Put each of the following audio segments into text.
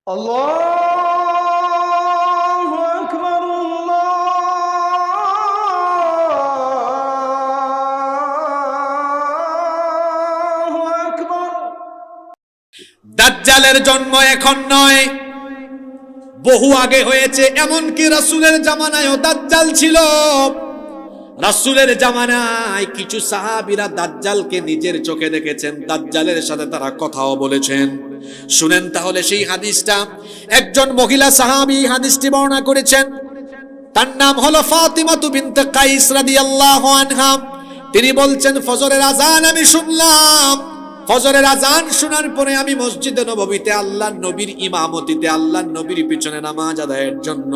আল্লাহু আকবার, আল্লাহু আকবার। দাজ্জালের জন্ম এখন নয়, বহু আগে হয়েছে। এমনকি রাসূলের জামানায়ও দাজ্জাল ছিল। রাসূলের জামানায় কিছু সাহাবীরা দাজ্জালকে নিজের চোখে দেখেছেন, দাজ্জালের সাথে তারা কথাও বলেছেন। শুনেন তাহলে সেই হাদিসটা। একজন মহিলা সাহাবী হাদিসটি বর্ণনা করেছেন, তার নাম হলো ফাতিমা বিনতে কাইস রাদিয়াল্লাহু আনহা। তিনি বলছেন, ফজরের আযান আমি শুনলাম। ফজরের আযান শোনার পরে আমি মসজিদে নববীতে আল্লাহর নবীর ইমামতিতে আল্লাহর নবীর পিছনে নামাজ আদায়ের জন্য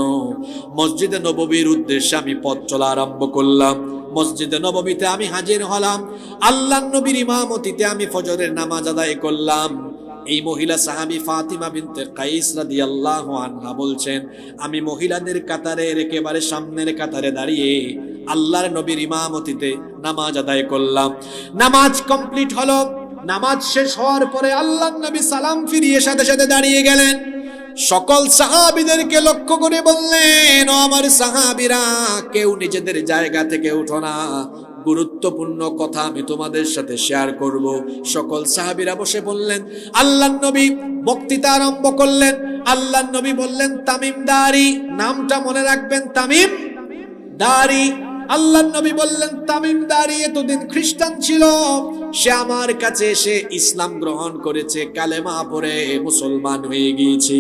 মসজিদে নববীর উদ্দেশ্যে আমি পথ চলা আরম্ভ করলাম। মসজিদে নববীতে আমি হাজির হলাম, আল্লাহর নবীর ইমামতিতে আমি ফজরের নামাজ আদায় করলাম। এই মহিলা সাহাবী ফাতিমা বিনতে কাইস রাদিয়াল্লাহু আনহা বলছেন, আমি মহিলাদের কাতারের একেবারে সামনের কাতারে দাঁড়িয়ে আল্লাহর নবীর ইমামতিতে নামাজ আদায় করলাম। নামাজ কমপ্লিট হলো। নামাজ শেষ হওয়ার পরে আল্লাহর নবী সালাম ফিরিয়ে সাথে সাথে দাঁড়িয়ে গেলেন। সকল সাহাবীদেরকে লক্ষ্য করে বললেন, ও আমার সাহাবীরা, কেউ নিজেদের জায়গা থেকে উঠো না, গুরুত্বপূর্ণ কথা আমি তোমাদের সাথে শেয়ার করব। সকল সাহাবীরা বসে বললেন। আল্লাহর নবী বক্তৃতা আরম্ভ করলেন। আল্লাহর নবী বললেন, তামিম দারি, নামটা মনে রাখবেন, তামিম দারি। আল্লাহর নবী বললেন, তামিম দারি এতদিন খ্রিস্টান ছিল, সে আমার কাছে এসে ইসলাম গ্রহণ করেছে, কালেমা পড়ে মুসলমান হয়ে গিয়েছে।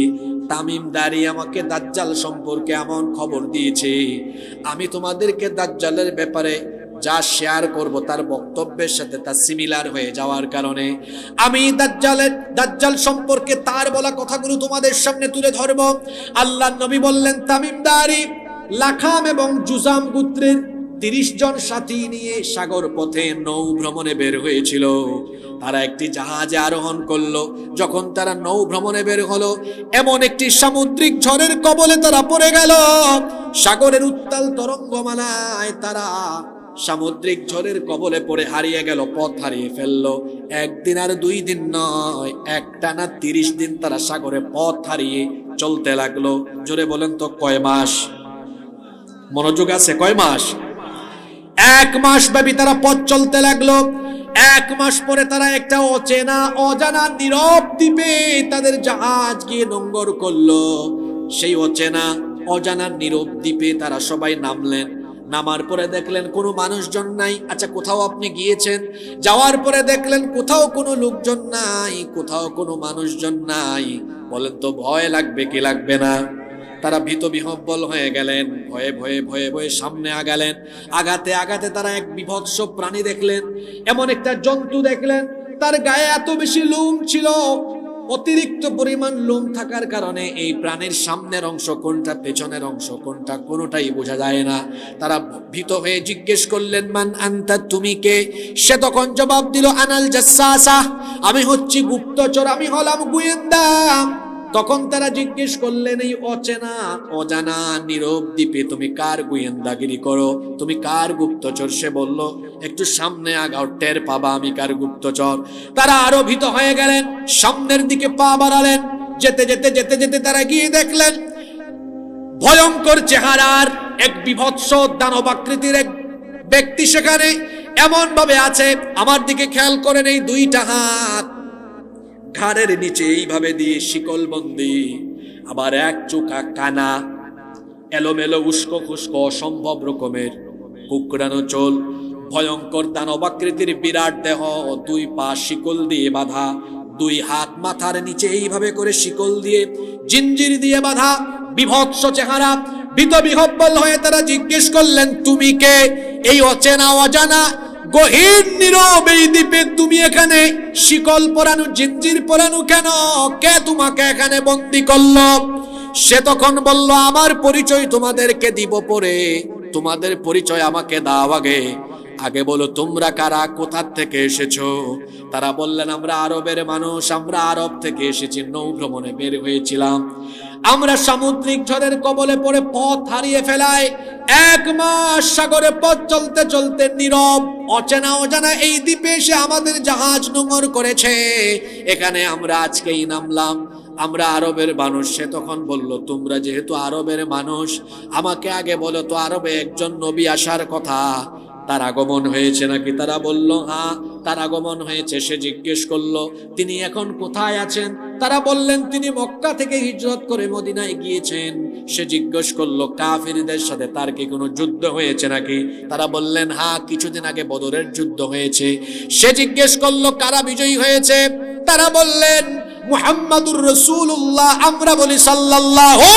তামিম দারি আমাকে দাজ্জাল সম্পর্কে এমন খবর দিয়েছে, আমি তোমাদেরকে দাজ্জালের ব্যাপারে যা শেয়ার করব তার বক্তব্যের সাথে তা সিমিলার হয়ে যাওয়ার কারণে আমি দাজ্জাল সম্পর্কে তার বলা কথাগুলো তোমাদের সামনে তুলে ধরব। আল্লাহর নবী বললেন, তামিম দারি লাখাম এবং জুজাম গোত্রের 30 জন সাথী নিয়ে সাগর পথে নৌ ভ্রমণে বের হয়েছিল। তারা একটি জাহাজে আরোহণ করলো। যখন তারা নৌ ভ্রমণে বের হলো, এমন একটি সামুদ্রিক ঝড়ের কবলে তারা পড়ে গেল। সাগরের উত্তাল তরঙ্গমালায় তারা সামুদ্রিক ঝড়ের কবলে পড়ে হারিয়ে গেল, পথ হারিয়ে ফেললো। একদিন আর 2 দিন নয়, একটানা 30 দিন তারা সাগরে পথ হারিয়ে চলতে লাগলো। জোরে বলেন তো কয় মাস? মনোযোগ আছে? কয় মাস? 1 মাস ব্যাপী তারা পথ চলতে লাগলো। 1 মাস পরে তারা একটা অচেনা অজানা নীরব দ্বীপে তাদের জাহাজ গিয়ে নোঙ্গর করলো। সেই অচেনা অজানা নীরব দ্বীপে তারা সবাই নামলেন। নামার পরে দেখলেন কোনো মানুষজন নাই। আচ্ছা, কোথাও আপনি গিয়েছেন, যাওয়ার পরে দেখলেন কোথাও কোনো লোকজন নাই, কোথাও কোনো মানুষজন নাই, বলেন তো ভয় লাগবে কি লাগবে না? তারা ভীত বিহ্বল হয়ে গেলেন। ভয়ে ভয়ে ভয়ে ভয়ে সামনে আগালেন। আগাতে আগাতে তারা এক বিভৎস প্রাণী দেখলেন। এমন একটা জন্তু দেখলেন, তার গায়ে এত বেশি লোম ছিল, অতিরিক্ত পরিমাণ লোম থাকার কারণে এই প্রাণীর সামনের অংশ কোনটা, পেছনের অংশ কোনটা, কোনোটাই বোঝা যায় না। তারা ভীত হয়ে জিজ্ঞেস করলেন, মান আনতা, তুমি কে? সে তখন জবাব দিল, আনাল জাসসাসা, আমি হচ্ছি গুপ্তচর, আমি হলাম গোয়েন্দা। তখন তারা জিজ্ঞেস করলেন, এই অচেনা অজানা নীরব দ্বীপে তুমি কার গোয়েন্দাগিরি করো, তুমি কার গুপ্তচর? সে বলল, একটু সামনে আগাও, টের পাবা আমি কার গুপ্তচর। তারা আরো ভীত হয়ে গেলেন, সামনের দিকে পা বাড়ালেন। যেতে যেতে যেতে যেতে তারা গিয়ে দেখলেন ভয়ঙ্কর চেহারার এক বিভৎস দানবাকৃতির এক ব্যক্তি সেখানে এমন ভাবে আছে, আমার দিকে খেয়াল করেন, এই 2টা হাত ঘাড়ের নিচে এইভাবে দিয়ে শিকল বন্দি, আবার এক চোখা কানা, এলোমেলো উস্কো খুস্কো অসম্ভব রকমের কুকড়ানো চোল, ভয়ঙ্কর দানবাকৃতির বিরাট দেহ, 2 পা শিকল দিয়ে বাঁধা, 2 হাত মাথার নিচে এইভাবে করে শিকল দিয়ে জিঞ্জির দিয়ে বাঁধা, বিভৎস চেহারা। ভীত বিহ্বল হয়ে তারা জিজ্ঞেস করলেন, তুমি কে? এই অচেনা অজানা গহীন নীরব এই দ্বীপে তুমি এখানে শিকল পরানো, জিঞ্জির পরানো কেন? কে তোমাকে এখানে বন্দী করলো? সে তখন বলল, আমার পরিচয় তোমাদেরকে দিব পরে, তোমাদের পরিচয় আমাকে দাও আগে। আগে বলো তোমরা কারা, কোথা থেকে এসেছো? তারা বললেন আমরা আরবের মানুষ, আমরা আরব থেকে এসেছি, নৌ ভ্রমণে বের হয়েছিলাম। আমরা সামুদ্রিক ঝড়ের কবলে পড়ে পথ হারিয়ে ফেলায় 1 মাস সাগরে পথ চলতে চলতে নীরব অচেনা অজানা এই দ্বীপে এসে আমাদের জাহাজ নোঙর করেছে, এখানে আমরা আজকেই নামলাম, আমরা আরবের মানুষ। সে তখন বলল তোমরা যেহেতু আরবের মানুষ, আমাকে আগে বলো তো আরবে একজন নবী আসার কথা, তার আগমন হয়েছে নাকি? তারা বলল হ্যাঁ তার আগমন হয়েছে। সে জিজ্ঞেস করলো তিনি এখন কোথায় আছেন? তারা বললেন তিনি মক্কা থেকে হিজরত করে মদিনায় গিয়েছেন। সে জিজ্ঞেস করলো কাফিরদের সাথে তার কি কোনো যুদ্ধ হয়েছে নাকি? তারা বললেন হ্যাঁ কিছুদিন আগে বদরের যুদ্ধ হয়েছে। সে জিজ্ঞেস করলো কারা বিজয়ী হয়েছে? তারা বললেন মুহাম্মাদুর রাসূলুল্লাহ, আমরা বলি সাল্লাল্লাহু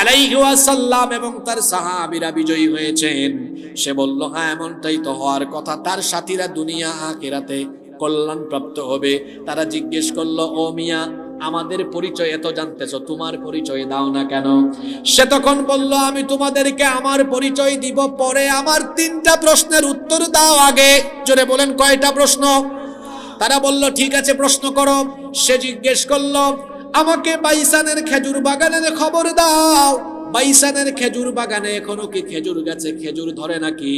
আলাইহি ওয়াসাল্লাম, এবং তার সাহাবীরা বিজয়ী হয়েছেন। সে বলল হ্যাঁ এমনটাই তো হওয়ার কথা, তার সাথীরা দুনিয়া আখিরাতে কল্যাণ প্রাপ্ত হবে। তারা জিজ্ঞেস করলো ও মিয়া আমাদের পরিচয় এত জানতেছো, তোমার পরিচয় দাও না কেন? সে তখন বলল আমি তোমাদেরকে আমার পরিচয় দিব পরে, আমার 3টা প্রশ্নের উত্তর দাও আগে। জোরে বলেন কয়টা প্রশ্ন? তারা বলল ঠিক আছে প্রশ্ন করো। সে জিজ্ঞেস করলো আমাকে বাইসানের খেজুর বাগানের খবর দাও, বাইসানের খেজুর বাগানে এখনো কি খেজুর গাছে খেজুর ধরে নাকি?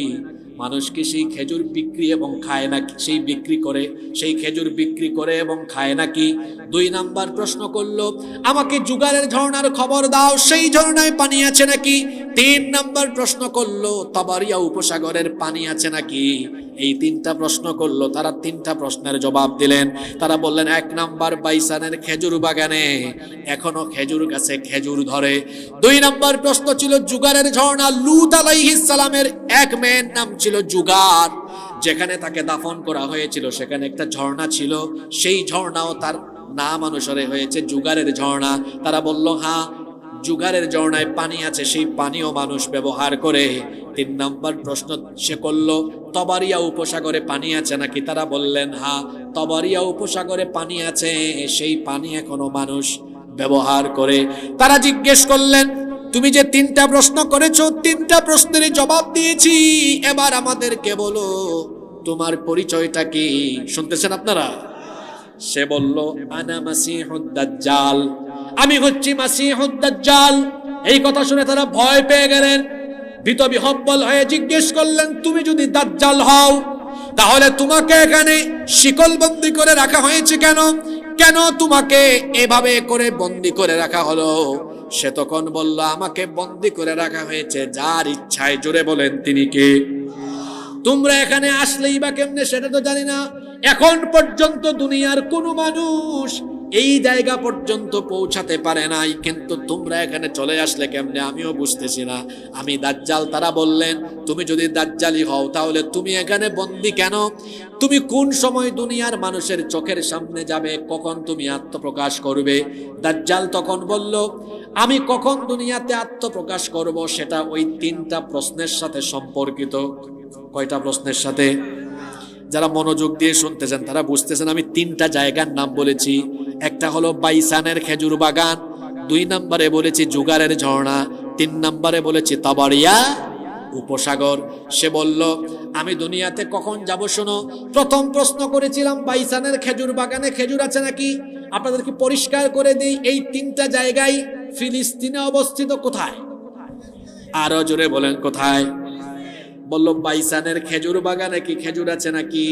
মানুষ কি সেই খেজুর বিক্রি এবং খায় নাকি? সেই বিক্রি করে, সেই খেজুর বিক্রি করে এবং খায় নাকি? 2 নাম্বার প্রশ্ন করলো আমাকে জুগারের ঝর্ণার খবর দাও, সেই ঝর্ণায় পানি আছে নাকি? 3 নাম্বার প্রশ্ন করলো তাবারিয়া উপসাগরের পানি আছে নাকি? এই 3টা প্রশ্ন করলো। তারা 3টা প্রশ্নের জবাব দিলেন। তারা বললেন 1 নাম্বার বাইসানের খেজুর বাগানে এখনো খেজুর গাছে খেজুর ধরে। 2 নাম্বার প্রশ্ন ছিল জুগারের ঝর্ণা, লূত আলাইহিস সালামের এক মেয়ের নাম ছিল জুগার, যেখানে তাকে দাফন করা হয়েছিল সেখানে একটা ঝর্ণা ছিল, সেই ঝর্ণাও তার নাম অনুসারে হয়েছে জুগারের ঝর্ণা। তারা বলল হ্যাঁ জুগারের ঝর্ণায় পানি আছে, সেই পানিও মানুষ ব্যবহার করে। 3 নাম্বার প্রশ্ন সে করলো তবারিয়া উপসাগরে পানি আছে নাকি? তারা বললেন হ্যাঁ তবারিয়া উপসাগরে পানি আছে, সেই পানি এখনো মানুষ ব্যবহার করে। তারা জিজ্ঞেস করলেন তুমি যে 3টা প্রশ্ন করেছো 3টা প্রশ্নের জবাব দিয়েছি, এবার আমাদেরকে বলো তোমার পরিচয়টা কি? শুনতেছেন আপনারা? সে বলল আনা মাসিহুদ দাজ্জাল, আমি হচ্ছি মাসিহুদ দাজ্জাল। এই কথা শুনে তারা ভয় পেয়ে গেলেন, ভীত বিহব্বল হয়ে জিজ্ঞেস করলেন তুমি যদি দাজ্জাল হও তাহলে তোমাকে এখানে শিকলবন্দি করে রাখা হয়েছে কেন? কেন তোমাকে এভাবে করে বন্দি করে রাখা হলো? সে তখন বলল আমাকে বন্দি করে রাখা হয়েছে যার ইচ্ছায়। জোরে বলেন তিনি কে? তোমরা এখানে আসলেই বা কেমনে সেটা তো জানি না। এখন পর্যন্ত দুনিয়ার কোনো মানুষ এই জায়গা পর্যন্ত পৌঁছাতে পারে নাই, কিন্তু তোমরা এখানে চলে আসলে কেমনে আমিও বুঝতেছি না, আমি দাজ্জাল। তারা বললেন তুমি যদি দাজ্জালি হও তাহলে তুমি এখানে বন্দি কেন? তুমি কোন সময় দুনিয়ার মানুষের চোখের সামনে যাবে, কখন তুমি আত্মপ্রকাশ করবে? দাজ্জাল তখন বলল আমি কখন দুনিয়াতে আত্মপ্রকাশ করব সেটা ওই 3টা প্রশ্নের সাথে সম্পর্কিত। কয়টা প্রশ্নের সাথে? যারা মনোযোগ দিয়ে শুনতেছেন তারা বুঝতেছেন আমি 3টা জায়গার নাম বলেছি। একটা হলো বাইসানের খেজুর বাগান, 2 নম্বরে বলেছি জুগারের ঝর্ণা, 3 নম্বরে বলেছি তাবারিয়া উপসাগর। সে বলল আমি দুনিয়াতে কখন যাব শোনো। প্রথম প্রশ্ন করেছিলাম বাইসানের খেজুর বাগানে খেজুর আছে নাকি? আপনাদেরকে পরিষ্কার করে দিই এই 3টা জায়গায় ফিলিস্তিনে অবস্থিত। কোথায়? আরো জোরে বলেন কোথায়? বলল বাইসানের খেজুর বাগানে কি খেজুর আছে নাকি?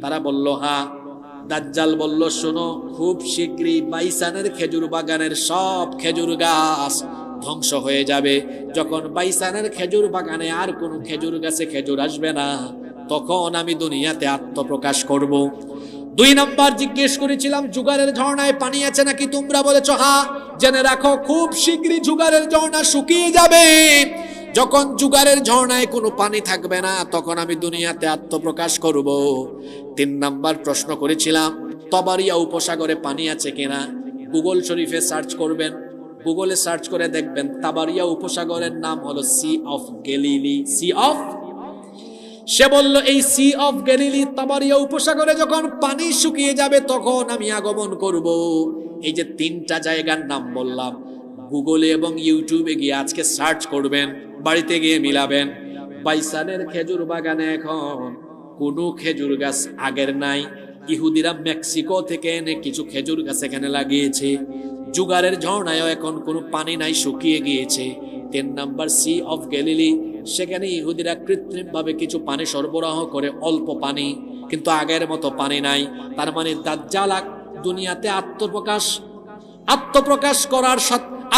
তারা বলল হ্যাঁ। দাজ্জাল বলল শোনো খুব শীঘ্রই বাইসানের খেজুর বাগানের সব খেজুর গাছ ধ্বংস হয়ে যাবে। যখন বাইসানের খেজুর বাগানে আর কোনো খেজুর গাছে খেজুর আসবে না তখন আমি দুনিয়াতে আত্মপ্রকাশ করব। 2 নম্বর জিজ্ঞেস করেছিলাম জুগারের ঝর্ণায় পানি আছে নাকি? তোমরা বলেছো হ্যাঁ। জেনে রাখো খুব শীঘ্রই জুগারের ঝর্ণা শুকিয়ে যাবে। যখন জুগারের ঝর্ণায় কোনো পানি থাকবে না তখন আমি দুনিয়াতে আত্মপ্রকাশ করব। 3 নম্বর প্রশ্ন করেছিলাম তবারিয়া উপসাগরে পানি আছে কিনা? গুগল শরীফে সার্চ করবেন, গুগলে সার্চ করে দেখবেন তাবারিয়া উপসাগরের নাম হলো sea of Galilee. Sea of, সে বলল এই সি অফ গ্যালিলি তাবারিয়া উপসাগরে যখন পানি শুকিয়ে যাবে তখন আমি আগমন করব। এই যে 3টা জায়গার নাম বললাম, গুগলে এবং ইউটিউবে গিয়ে আজকে সার্চ করবেন, বাড়িতে গিয়ে মিলাবেন। বাইসানের খেজুর বাগানে এখন কোনো খেজুর গাছ আগের নাই। ইহুদিরা মেক্সিকো থেকে এনে কিছু খেজুর গাছ এখানে লাগিয়েছে। জুগারের ঝর্ণায়ও এখন কোনো পানি নাই, শুকিয়ে গিয়েছে। 10 নাম্বার সি অফ গ্যালিলি, সেখানে ইহুদিরা কৃত্রিম ভাবে কিছু পানি সরবরাহ করে, অল্প পানি, কিন্তু আগের মতো পানি নাই। তার মানে দাজ্জাল দুনিয়াতে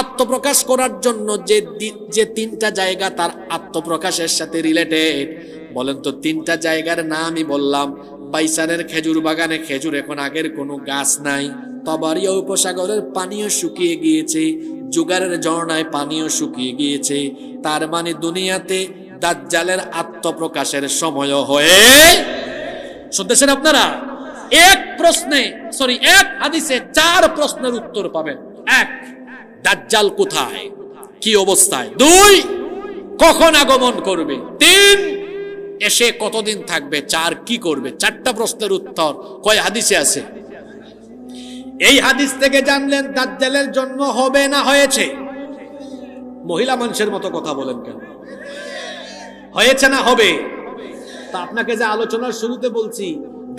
আত্মপ্রকাশ করার জন্য যে 3টা জায়গা তার আত্মপ্রকাশের সাথে রিলেটেড, বলেন তো 3টা জায়গার নামই বললাম। বাইসানের খেজুর বাগানে খেজুর এখন আগের কোনো গাছ নাই। তবারিয়া উপসাগরের পানিও শুকিয়ে গিয়েছে। জুগারের ঝর্ণায় পানিও শুকিয়ে গিয়েছে। তার মানে দুনিয়াতে দাজ্জালের আত্মপ্রকাশের সময় হয়ে, শুনতেছেন আপনারা? এক হাদিসে 4 প্রশ্নের উত্তর পাবেন। 1, দাজ্জাল কোথায়, কি অবস্থায়? 2, কখন আগমন করবে? 3, এসে কতদিন থাকবে? 4, কি করবে? 4টা প্রশ্নের উত্তর কয় হাদিসে আছে? এই হাদিস থেকে জানলেন দাজ্জালের জন্ম হবে না হয়েছে? মহিলা মানুষের মতো কথা বলেন কেন? হয়েছে না হবে? তা আপনাকে যে আলোচনার শুরুতে বলছি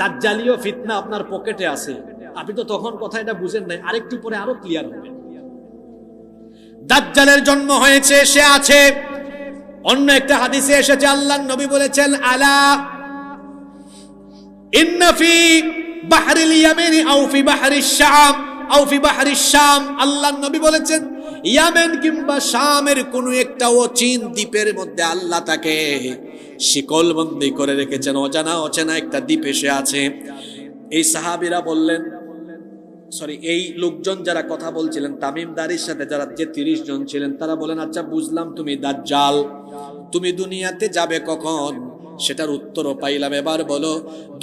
দাজ্জালীয় ফিতনা আপনার পকেটে আছে, আপনি তো তখন কথা এটা বুঝেন নাই, আরেকটু পরে আরো ক্লিয়ার হবে। দাজ্জালের জন্ম হয়েছে, সে আছে। অন্য একটা হাদিসে এসেছে, আল্লাহর নবী বলেছেন, আলা ইন্না ফি বাহরিল ইয়ামিন আও ফি বাহরিশ শাম আও ফি বাহরিশ শাম, আল্লাহর নবী বলেছেন ইয়ামেন কিংবা শামের কোন একটা অচিন দ্বীপের মধ্যে আল্লাহ তাকে শিকলবন্দি করে রেখেছেন, অচেনা একটা দ্বীপে সে আছে। এই সাহাবীরা বললেন, এই লোকজন যারা কথা বলছিলেন তামিমদারির সাথে, যারা যে 30 জন ছিলেন, তারা বলেন, আচ্ছা বুঝলাম তুমি দাজ্জাল, তুমি দুনিয়াতে যাবে কখন? সেটার উত্তরও পাইলাম। এবার বলো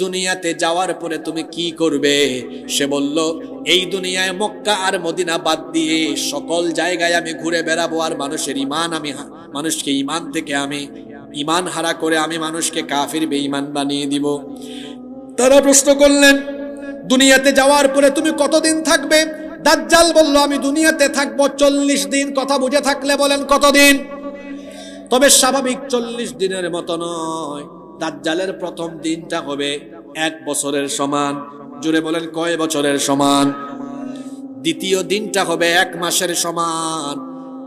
দুনিয়াতে যাওয়ার পরে তুমি কি করবে? সে বলল, এই দুনিয়ায় মক্কা আর মদিনা বাদ দিয়ে সকল জায়গায় আমি ঘুরে বেড়াবো, আর মানুষকে ঈমান থেকে আমি ঈমান হারা করে আমি মানুষকে কাফির বেঈমান বানিয়ে দিব। তারা প্রশ্ন করলেন, দুনিয়াতে যাওয়ার পরে তুমি কতদিন থাকবে? দাজ্জাল বলল, আমি দুনিয়াতে থাকবো 40 দিন। কথা বুঝে থাকলে বলেন কতদিন? তবে স্বাভাবিক 40 দিনের মতো নয়। দাজ্জালের প্রথম দিনটা হবে 1 বছরের সমান। জুড়ে বলেন কয় বছরের সমান? দ্বিতীয় দিনটা হবে 1 মাসের সমান।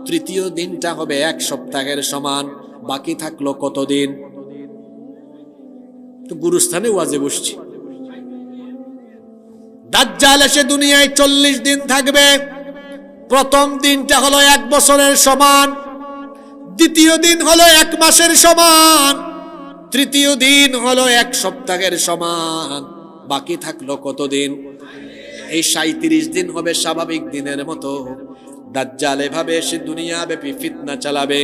তৃতীয় দিনটা হবে 1 সপ্তাহের সমান। বাকি থাকলো কতদিন? তো গুরুস্থানে ওয়াজে বসছি। দাজ্জাল এসে দুনিয়ায় 40 দিন থাকবে। প্রথম দিনটা হলো 1 বছরের সমান, দ্বিতীয় দিন হলো 1 মাসের সমান, তৃতীয় দিন হলো 1 সপ্তাহের সমান। বাকি থাকলো কতদিন? এই 37 দিন হবে স্বাভাবিক দিনের মতো। দাজ্জাল এভাবে এসে দুনিয়া ব্যাপী ফিতনা চালাবে।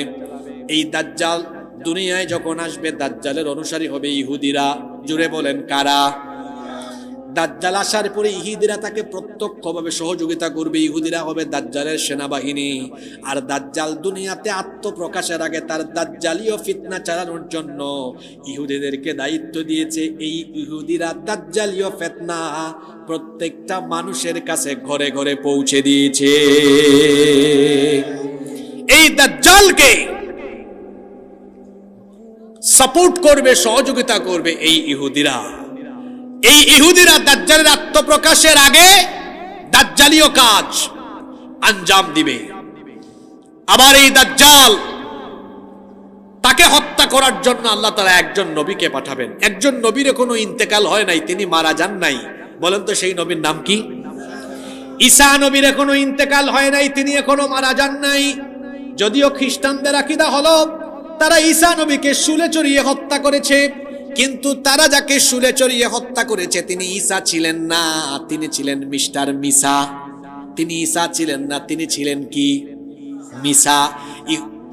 এই দাজ্জাল দুনিয়ায় যখন আসবে, দাজ্জালের অনুসারী হবে ইহুদিরা। জুড়ে বলেন কারা? দাজ্জাল আসার পরে ইহুদিরা তাকে প্রত্যক্ষভাবে সহযোগিতা করবে। ইহুদিরা হবে দাজ্জালের সেনাবাহিনী। আর দাজ্জাল দুনিয়াতে আত্মপ্রকাশের আগে তার দাজ্জালীয় ফিতনা চালানোর জন্য ইহুদিদেরকে দায়িত্ব দিয়েছে। এই ইহুদিরা দাজ্জালীয় ফিতনা প্রত্যেকটা মানুষের কাছে ঘরে ঘরে পৌঁছে দিয়েছে। এই দাজ্জালকে সাপোর্ট করবে, সহযোগিতা করবে এই ইহুদিরা। এই ইহুদিরা দাজ্জালের আত্মপ্রকাশের আগে দাজ্জালীয় কাজ আঞ্জাম দিবে। আবার এই দাজ্জাল তাকে হত্যা করার জন্য আল্লাহ তাআলা একজন নবীকে পাঠাবেন। একজন নবীর কোনো ইন্তেকাল হয় নাই, তিনি মারা যান নাই। বলেন তো সেই নবীর নাম কি? ঈসা নবীর এখনো ইন্তেকাল হয় নাই, তিনি এখনো মারা যান নাই। যদিও খ্রিস্টানদের আকীদা হলো তারা ঈসা নবীকে শুলে চড়িয়ে হত্যা করেছে, কিন্তু তারা যাকে শুলে চড়িয়ে হত্যা করেছে তিনি ঈসা ছিলেন না, তিনি ছিলেন মিস্টার মিসা। তিনি ঈসা ছিলেন না, তিনি ছিলেন কি? মিসা।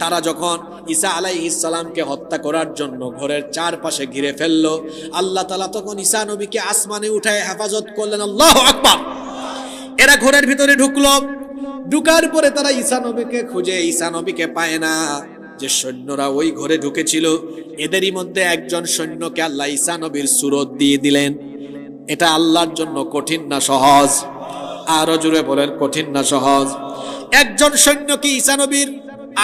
তারা যখন ঈসা আলাইহিস সালামকে হত্যা করার জন্য ঘরের চারপাশে ঘিরে ফেললো, আল্লাহ তাআলা তখন ঈসা নবীকে আসমানে উঠায় হেফাজত করলেন। আল্লাহু আকবার। এরা ঘরের ভিতরে ঢুকলো। ঢুকার পরে তারা ঈসা নবীকে খুঁজে ঈসা নবীকে পায় না। যে সৈন্যরা ওই ঘরে ঢুকেছিল এদেরই মধ্যে একজন সৈন্যকে আল্লাহ ঈসা নবীর সুরত দিয়ে দিলেন। এটা আল্লাহর জন্য কঠিন না সহজ? আরো জোরে বলেন কঠিন না সহজ? একজন সৈন্যকে ঈসা নবীর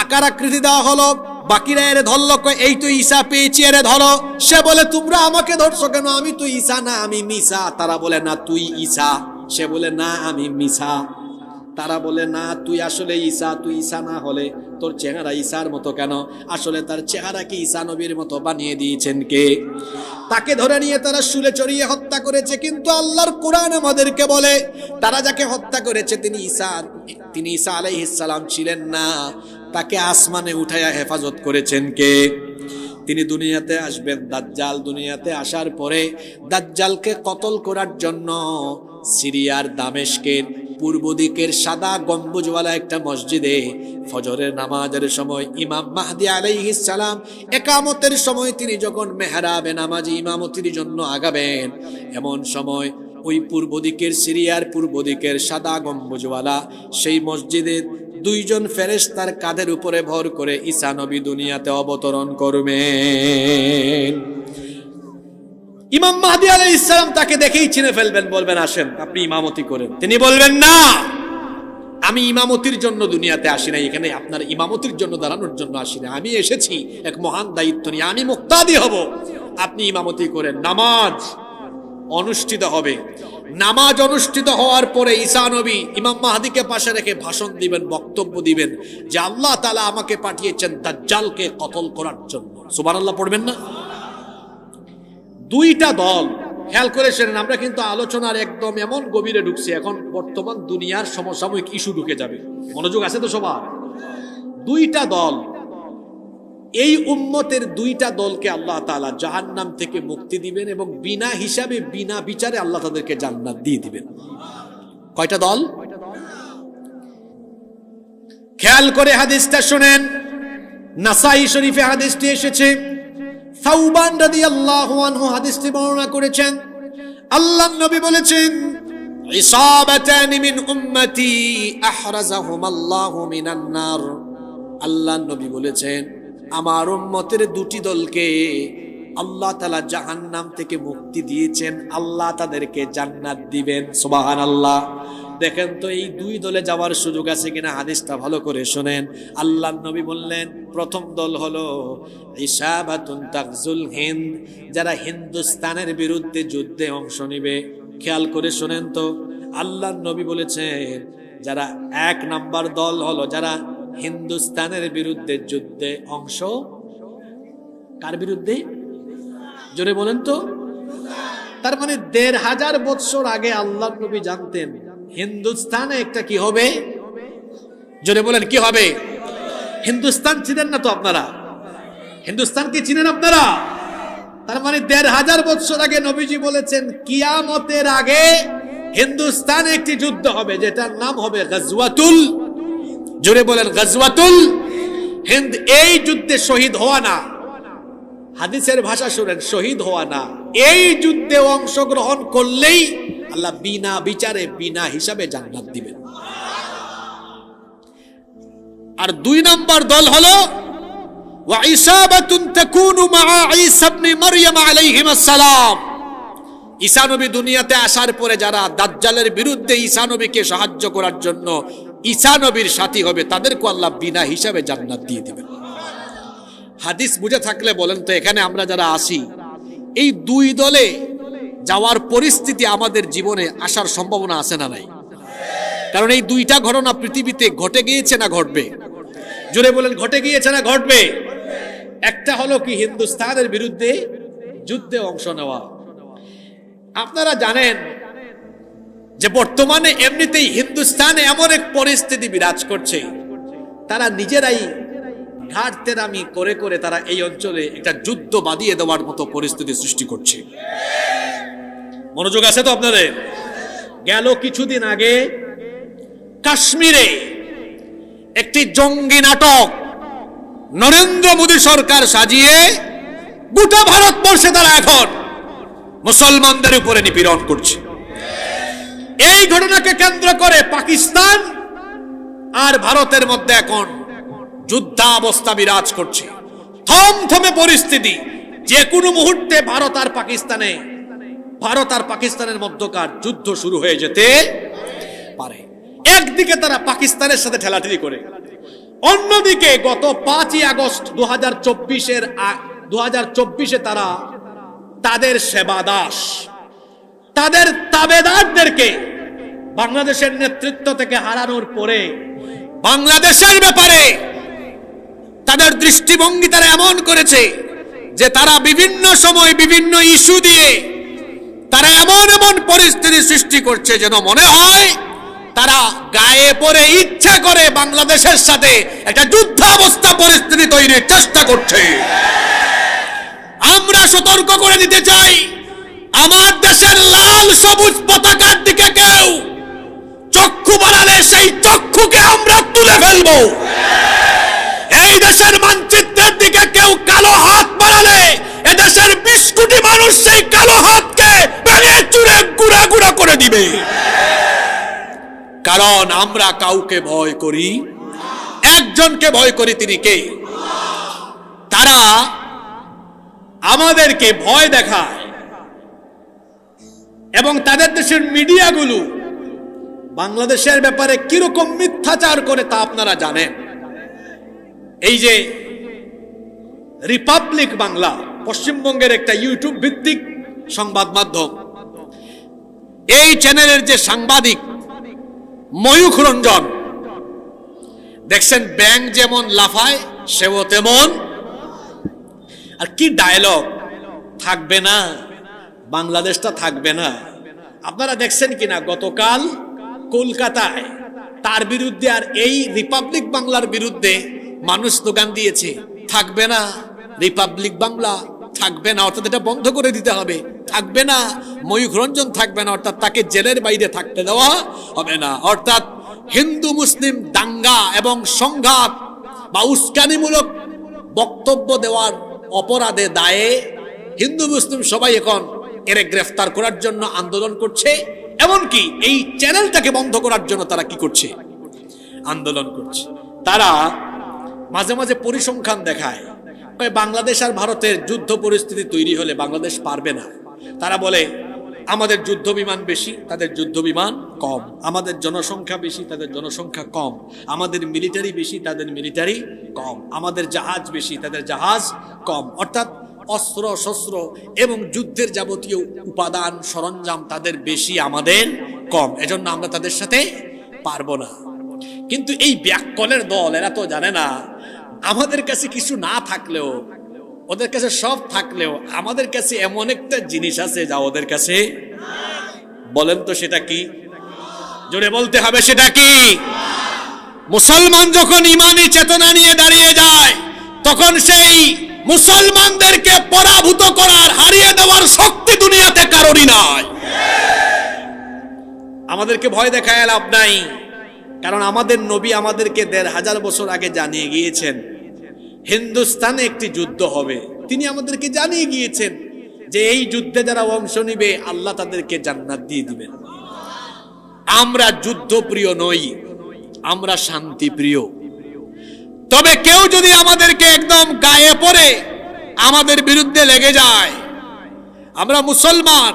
আকার আকৃতি দেওয়া হলো, বাকিরা এরে ধরলো, কয় এই তো ঈসা পেয়েছি, এরে ধরো। সে বলে তোমরা আমাকে ধরছো কেন, আমি তো ঈসা না, আমি মিসা। তারা বলে না তুই ঈসা। সে বলে না আমি মিসা। তারা বলে না তুই আসলে ঈসা, তুই ঈসা না হলে তোর চেহারা ঈসার মতো কেন? আসলে তার চেহারাকে ঈসা নবীর মতো বানিয়ে দিয়েছেন কে? তাকে ধরে নিয়ে তারা শুলে চড়িয়ে হত্যা করেছে। কিন্তু আল্লাহর কোরআন আমাদেরকে বলে তারা যাকে হত্যা করেছে তিনি ঈসা আলাইহিস সালাম ছিলেন না। তাকে আসমানে উঠাইয়া হেফাজত করেছেন কে? তিনি দুনিয়াতে আসবেন, দাজ্জাল দুনিয়াতে আসার পরে দাজ্জালকে কতল করার জন্য সিরিয়ার দামেস্কের পূর্ব দিকের সাদা গম্বুজওয়ালা একটা মসজিদে ফজরের নামাজের সময় ইমাম মাহদী আলাইহিস সালাম একামতের সময় তিনি যখন মেহরাবে নামাজি ইমামতির জন্য আগাবেন, এমন সময় ওই পূর্ব দিকের সিরিয়ার পূর্ব দিকের সাদা গম্বুজওয়ালা সেই মসজিদের দুইজন ফেরেশতার কাঁধের উপরে ভর করে ঈসা নবী দুনিয়াতে অবতরণ করবেন। ইমাম মাহদী আলাইহিস সালাম তাকে দেখেই চিনে ফেলবেন, বলবেন আসেন আপনি ইমামতি করেন। তিনি বলবেন না, আমি ইমামতির জন্য দুনিয়াতে আসি নাই, এখানে আপনার ইমামতির জন্য দাঁড়ানোর জন্য আসি না। আমি এসেছি এক মহান দায়িত্ব নিয়ে, আমি মুক্তাদি হব, আপনি ইমামতি করেন। নামাজ অনুষ্ঠিত হবে। নামাজ অনুষ্ঠিত হওয়ার পরে ঈসা নবী ইমাম মাহদীকে পাশে রেখে ভাষণ দিবেন, বক্তব্য দিবেন যে আল্লাহ তাআলা আমাকে পাঠিয়েছেন দাজ্জালকে কতল করার জন্য। সুবহানাল্লাহ পড়বেন না? দুইটা দল, খেয়াল করে শুনেন, আমরা কিন্তু আলোচনার একদম এমন গভীরে ঢুকছি, এখন বর্তমান দুনিয়ার সমসাময়িক ইস্যু ঢুকে যাবে। মনোযোগ আছে তো সবার? দুইটা দল, এই উম্মতের দুইটা দলকে আল্লাহ তাআলা জাহান্নাম থেকে মুক্তি দিবেন এবং বিনা হিসাবে বিনা বিচারে আল্লাহ তাদেরকে জান্নাত দিয়ে দিবেন। কয়টা দল? খেয়াল করে হাদিসটা শুনেন, নাসাই শরীফে হাদিসটি এসেছে। সাউবান রাদিয়াল্লাহু আনহু হাদিসটি বর্ণনা করেছেন। আল্লাহর নবী বলেছেন, ইসাবাতানি মিন উম্মতি আহরাজাহুমাল্লাহু মিনান নার। আল্লাহর নবী বলেছেন আমার উম্মতের দুটি দলকে আল্লাহ তাআলা জাহান্নাম থেকে মুক্তি দিয়েছেন, আল্লাহ তাদেরকে জান্নাত দিবেন। সুবহানাল্লাহ। দেখেন তো এই দুই দলে যাওয়ার সুযোগ আছে কিনা, হাদিসটা ভালো করে শুনেন। আল্লাহর নবী বললেন প্রথম দল হলো ইসাবাতুন তাগজুল হিন্দ, যারা হিন্দুস্তানের বিরুদ্ধে যুদ্ধে অংশ নেবে। খেয়াল করে শুনেন তো, আল্লাহর নবী বলেছেন যারা এক নাম্বার দল হলো যারা হিন্দুস্তানের বিরুদ্ধে যুদ্ধে অংশ। কার বিরুদ্ধে? জোরে বলেন তো। তার মানে ১৫০০ বছর আগে আল্লাহর নবী জানতেন হিন্দুস্তানে একটা কি হবে। জোরে বলেন কি হবে? হিন্দুস্তান চিনেন না তো আপনারা? হিন্দুস্তান কি চিনেন আপনারা? তার মানে ১৫০০ বছর আগে নবীজি বলেছেন কিয়ামতের আগে হিন্দুস্তানে একটি যুদ্ধ হবে যেটার নাম হবে গাজওয়াতুল, জোরে বলেন গাজওয়াতুল হিন্দ। এই যুদ্ধে শহীদ হওয়া না, হাদিসের ভাষা শুনেন, শহীদ হওয়া না, এই যুদ্ধে অংশগ্রহণ করলেই আল্লাহ বিনা বিচারে বিনা হিসাবে জান্নাত দিবেন। আর দুই নাম্বার দল হলো ওয়া ইসাবাতুন তাকুনু মা ঈসা ইবনে মারইয়াম আলাইহিস সালাম। ঈসা নবী দুনিয়াতে আসার পরে যারা দাজ্জালের বিরুদ্ধে ঈসা নবীকে সাহায্য করার জন্য ঈসা নবীর সাথী হবে, তাদেরকে আল্লাহ বিনা হিসাবে জান্নাত দিয়ে দিবেন। হাদিস বুঝে থাকলে বলেন তো, এখানে আমরা যারা আসি এই দুই দলে যাওয়ার পরিস্থিতি আমাদের জীবনে আসার সম্ভাবনা আছে না নাই? কারণ এই দুইটা ঘটনা পৃথিবীতে ঘটে গিয়েছে না ঘটবে? জোরে বলেন ঘটে গিয়েছে না ঘটবে? একটা হলো কি হিন্দুস্তানের বিরুদ্ধে যুদ্ধে অংশ নেওয়া। আপনারা জানেন যে বর্তমানে এমনিতেই হিন্দুস্তানে এমন এক পরিস্থিতি বিরাজ করছে, তারা নিজেরাই ঘাটতেরামি করে করে তারা এই অঞ্চলে একটা যুদ্ধ বাঁধিয়ে দেওয়ার মতো পরিস্থিতি সৃষ্টি করছে। মনোযোগ আছে তো আপনাদের? গেল কিছুদিন আগে কাশ্মীরে একটি জঙ্গি নাটক নরেন্দ্র মোদী সরকার সাজিয়ে গোটা ভারতবর্ষে তারা এখন মুসলমানদের উপরে নিপীড়ন করছে। এই ঘটনাকে কেন্দ্র করে পাকিস্তান আর ভারতের মধ্যে এখন যুদ্ধাবস্থা বিরাজ করছে, থমথমে পরিস্থিতি। যে কোনো মুহূর্তে ভারত আর পাকিস্তানের মধ্যকার যুদ্ধ শুরু হয়ে যেতে পারে। একদিকে তারা পাকিস্তানের সাথে ঠেলাঠেলি করে, অন্যদিকে গত 5ই আগস্ট 2024 তারা তাদের সেবাদাস, তাদের তাবেদারদেরকে বাংলাদেশের নেতৃত্ব থেকে হারানোর পরে বাংলাদেশের ব্যাপারে তাদের দৃষ্টিভঙ্গি তারা এমন করেছে যে তারা বিভিন্ন সময় বিভিন্ন ইস্যু দিয়ে তারা এমন এমন পরিস্থিতি সৃষ্টি করছে যেন মনে হয় তারা গায়ে পড়ে ইচ্ছা করে বাংলাদেশের সাথে একটা যুদ্ধাবস্থা পরিস্থিতি তৈরির চেষ্টা করছে। আমরা সতর্ক করে দিতে চাই, আমার দেশের লাল সবুজ পতাকার দিকে কেউ চক্ষু বাড়ালে সেই চক্ষুকে আমরা তুলে ফেলবো। এই দেশের মানচিত্রের দিকে কেউ কালো হাত বাড়ালে এদেশের 20 কোটি মানুষ সেই কালো হাতকে ভেঙে চুরে গুঁড়া গুঁড়া করে দিবে। কারণ আমরা কাউকে ভয় করি, একজনকে ভয় করি, তিনি কে? তারা আমাদেরকে ভয় দেখায় এবং তাদের দেশের মিডিয়াগুলো বাংলাদেশের ব্যাপারে কিরকম মিথ্যাচার করে তা আপনারা জানেন। এই যে রিপাবলিক বাংলা পশ্চিমবঙ্গের একটা ইউটিউব ভিত্তিক সংবাদ মাধ্যম, এই চ্যানেলের যে সাংবাদিক ময়ূখ রঞ্জন, দেখছেন ব্যাংক যেমন লাফায় সেও তেমন। আর কি ডায়লগ, থাকবে না বাংলাদেশটা, থাকবে না। আপনারা দেখছেন কিনা গতকাল কলকাতায় তার বিরুদ্ধে আর এই রিপাবলিক বাংলার বিরুদ্ধে মানুষ স্লোগান দিয়েছে, থাকবে না রিপাবলিক বাংলা, থাকবে না, অর্থাৎ এটা বন্ধ করে দিতে হবে, থাকবে না ময়ূখ রঞ্জন, থাকবে না, অর্থাৎ তাকে জেলের বাইরে থাকতে দেওয়া হবে না। অর্থাৎ হিন্দু মুসলিম দাঙ্গা এবং সংঘাত বা উস্কানিমূলক বক্তব্য দেওয়ার অপরাধে দায়ে হিন্দু মুসলিম সবাই এখন এর গ্রেফতার করার জন্য আন্দোলন করছে। এমনকি এই চ্যানেলটাকে বন্ধ করার জন্য তারা কি করছে? আন্দোলন করছে। তারা মাঝে মাঝে পরিসংখ্যান দেখায়, বাংলাদেশ আর ভারতের যুদ্ধ পরিস্থিতি তৈরি হলে বাংলাদেশ পারবে না। তারা বলে আমাদের যুদ্ধ বিমান বেশি, তাদের যুদ্ধ বিমান কম, আমাদের জনসংখ্যা বেশি, তাদের জনসংখ্যা কম, আমাদের মিলিটারি বেশি, তাদের মিলিটারি কম, আমাদের জাহাজ বেশি, তাদের জাহাজ কম। অর্থাৎ অস্ত্র শস্ত্র এবং যুদ্ধের যাবতীয় উপাদান সরঞ্জাম তাদের বেশি, আমাদের কম, এজন্য আমরা তাদের সাথে পারবো না। কিন্তু এই ব্যাককলের দল এরা তো জানে না, আমাদের কাছে কিছু না থাকলেও, ওদের কাছে সব থাকলেও আমাদের কাছে এমন একটা জিনিস আছে যা ওদের কাছে। বলেন তো সেটা কি? জোরে বলতে হবে, সেটা কি? মুসলমান যখন ইমানি চেতনা নিয়ে দাঁড়িয়ে যায় তখন সেই মুসলমানদেরকে পরাভূত করার, হারিয়ে দেওয়ার শক্তি দুনিয়াতে কারোরই নাই। আমাদেরকে ভয় দেখায় লাভ নাই, কারণ আমাদের নবী আমাদেরকে 1500 বছর আগে জানিয়ে গিয়েছেন হিন্দুস্তানে একটি যুদ্ধ হবে। তিনি আমাদেরকে জানিয়ে গিয়েছেন যে এই যুদ্ধে যারা অংশ নিবে আল্লাহ তাদেরকে জান্নাত দিয়ে দিবেন। আমরা যুদ্ধপ্রিয় নই, আমরা শান্তিপ্রিয়। তবে কেউ যদি আমাদেরকে একদম গায়ে পড়ে আমাদের বিরুদ্ধে লেগে যায়, আমরা মুসলমান,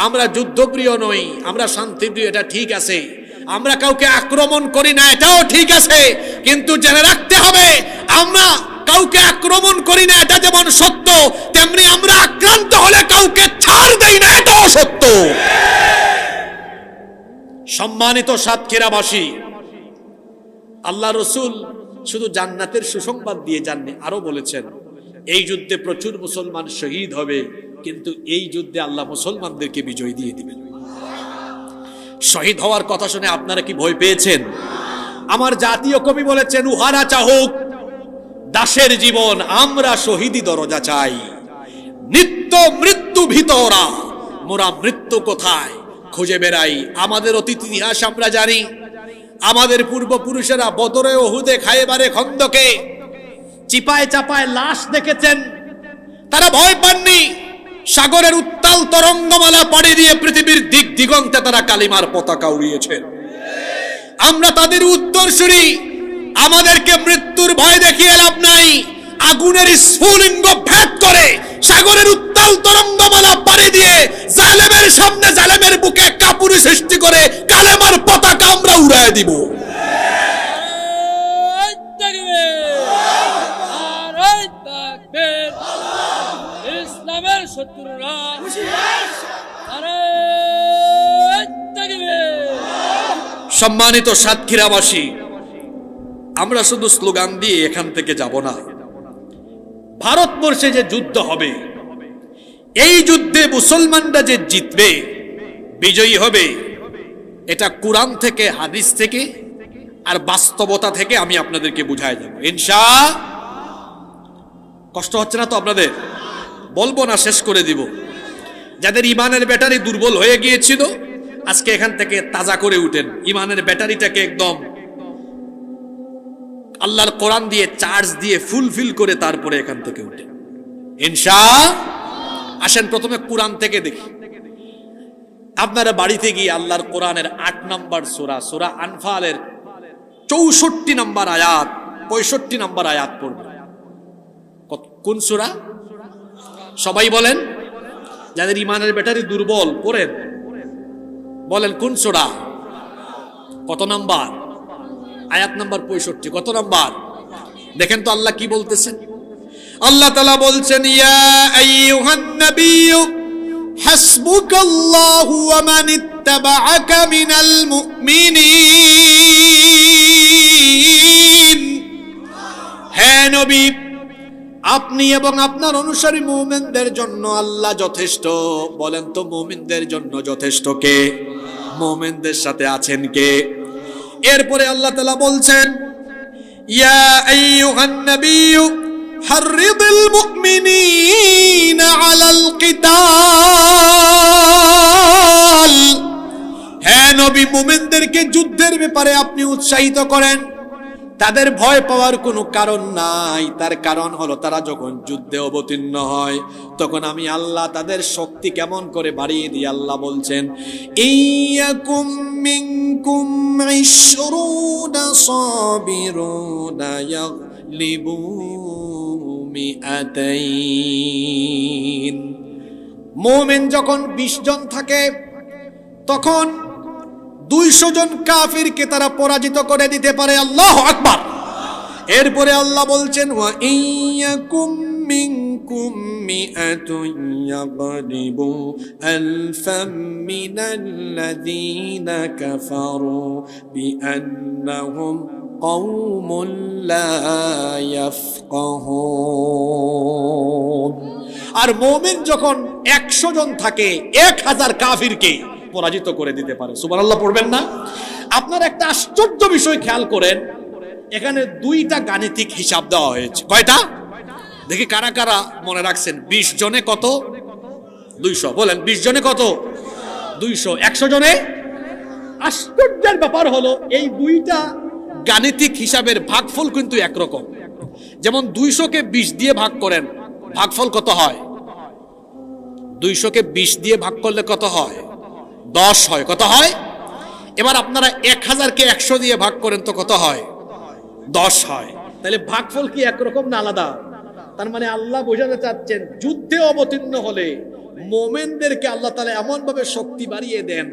আমরা যুদ্ধপ্রিয় নই, আমরা শান্তিপ্রিয়, এটা ঠিক আছে। আমরা কাউকে আক্রমণ করি না, এটাও ঠিক আছে। কিন্তু জেনে রাখতে হবে, আমরা কাউকে আক্রমণ করি না এটা যেমন সত্য, তেমনি আমরা আক্রান্ত হলে কাউকে ছাড় দেই না, এটাও সত্য। সম্মানিত সাতক্ষীরাবাসী, আল্লাহ রসুল শুধু জান্নাতের সুসংবাদ দিয়ে যাননি, আরো বলেছেন এই যুদ্ধে প্রচুর মুসলমান শহীদ হবে, কিন্তু এই যুদ্ধে আল্লাহ মুসলমানদেরকে বিজয় দিয়ে দিবেন। শহীদ হওয়ার কথা শুনে আপনারা কি ভয় পেয়েছেন? আমার জাতীয় কবি বলেছেন, উহারা চাহুক দাসের জীবন, আমরা শহীদি দরজা চাই। নিত্য মৃত্যু ভিতরা, মোরা মৃত্যু কোথায় খুঁজে বেড়াই। আমাদের অতীত ইতিহাস আমরা জানি, আমাদের পূর্বপুরুষেরা বদরে, ওহুদে, খায়বারে, খন্দকে চিপায় চাপায় লাশ দেখেছেন, তারা ভয় পাননি। সাগরের উত্তাল তরঙ্গমালা পাড়ি দিয়ে পৃথিবীর দিক দিগন্তে তারা কালিমার পতাকা উড়িয়েছেন। আমরা তাদের উত্তরসূরি, আমাদেরকে মৃত্যুর ভয় দেখিয়ে লাভ নাই। আগুনের স্ফুলিঙ্গ ভেদ করে সাগরের উত্তাল তরঙ্গমালা পাড়ি দিয়ে জালেমের সামনে, জালেমের বুকে কাপুরী সৃষ্টি করে কালেমার পতাকা আমরা উড়ায় দিব। সম্মানিত সাতক্ষীরাবাসী, আমরা শুধু স্লোগান দিয়ে এখান থেকে যাব না। ভারতবর্ষে যে যুদ্ধ হবে, এই যুদ্ধে মুসলমানরা যে জিতবে, বিজয়ী হবে, এটা কোরআন থেকে, হাদিস থেকে আর বাস্তবতা থেকে আমি আপনাদেরকে বুঝাই দেব ইনশাআল্লাহ। কষ্ট হচ্ছে না তো আপনাদের? বলবো না, শেষ করে দিব। যাদের ইমানের ব্যাটারি দুর্বল হয়ে গিয়েছিল, আজকে এখান থেকে তাজা করে উঠেন, ইমানের ব্যাটারিটাকে একদম আল্লাহর কোরআন দিয়ে চার্জ দিয়ে ফুলফিল করে তারপরে এখান থেকে উঠেন ইনশাআল্লাহ। আসেন প্রথমে কোরআন থেকে দেখি। আপনারা বাড়িতে গিয়ে আল্লাহর কোরআনের 8 নম্বর সূরা, সূরা আনফালের 64 নম্বর আয়াত, 65 নম্বর আয়াত পড়বেন। কোন সূরা? সবাই বলেন, যাদের ইমানের ব্যাটারি দুর্বল পড়েন, বলেন কোন সূরা? কত নাম্বার? আয়াত নাম্বার 65। কত নাম্বার? দেখেন তো আল্লাহ কি বলতেছেন। আল্লাহ তাআলা বলছেন, ইয়া আইয়ুহান নাবিয়্যু হাসবুকাল্লাহু ওয়া মান ইত্তাবাআকা মিনাল মুমিনিন। হে নবী, আপনি এবং আপনার অনুসারী মুমিনদের জন্য আল্লাহ যথেষ্ট। বলেন তো মুমিনদের জন্য যথেষ্ট কে? মুমিনদের সাথে আছেন কে? এরপরে আল্লাহ তাআলা বলছেন, ইয়া আইয়ুহান নাবিয়্যু হাররিদিল মুমিনিনা আলাল কিতাল। হে নবী, মুমিনদেরকে যুদ্ধের ব্যাপারে আপনি উৎসাহিত করেন। তাদের ভয় পাওয়ার কোনো কারণ নাই। তার কারণ হলো, তারা যখন যুদ্ধে অবতীর্ণ হয়, তখন আমি আল্লাহ তাদের শক্তি কেমন করে বাড়িয়ে দিই। আল্লাহ বলছেন, ইয়াকুম মিনকুম 20 সাবিরুনা ইয়াগলিবু মিআতাইন। মুমিন যখন 20 জন থাকে, তখন 200 জন কাফিরকে তারা পরাজিত করে দিতে পারে। আল্লাহু আকবার। এরপরে আল্লাহ বলছেন, ওয়া ইয়াকুম মিনকুম মিআতুন ইয়াগলিবু আলফাম মিনাল্লাযীনা কাফারু বিআন্নাহুম কওমুন লা ইয়াফকাহুন। আর মুমিন যখন 100 জন থাকে, 1000 কাফিরকে পরাজিত করে দিতে পারে। সুবহানাল্লাহ পড়বেন না? আপনারা একটা আশ্চর্য বিষয় খেয়াল করেন, এখানে 2টা গাণিতিক হিসাব দেওয়া হয়েছে। কয়টা? দেখি কারা কারা মনে রাখছেন। 20 জনে কত? 200। বলেন 20 জনে কত? 200। 100 জনে? আশ্চর্যের ব্যাপার হলো, এই 2টা গাণিতিক হিসাবের ভাগফল কিন্তু একরকম। যেমন 200কে 20 দিয়ে ভাগ করেন, ভাগফল কত হয়? 200কে 20 দিয়ে ভাগ করলে কত হয়? 10 হয়। কত হয়? এবার আপনারা 1000কে 100 দিয়ে ভাগ করেন তো কত হয়? 10 হয়। তাহলে ভাগফল কি একরকম না আলাদা? তার মানে আল্লাহ বোঝাতে চাচ্ছেন, যুদ্ধে অবতীর্ণ হলে মুমিনদেরকে আল্লাহ তাআলা এমন ভাবে শক্তি বাড়িয়ে দেন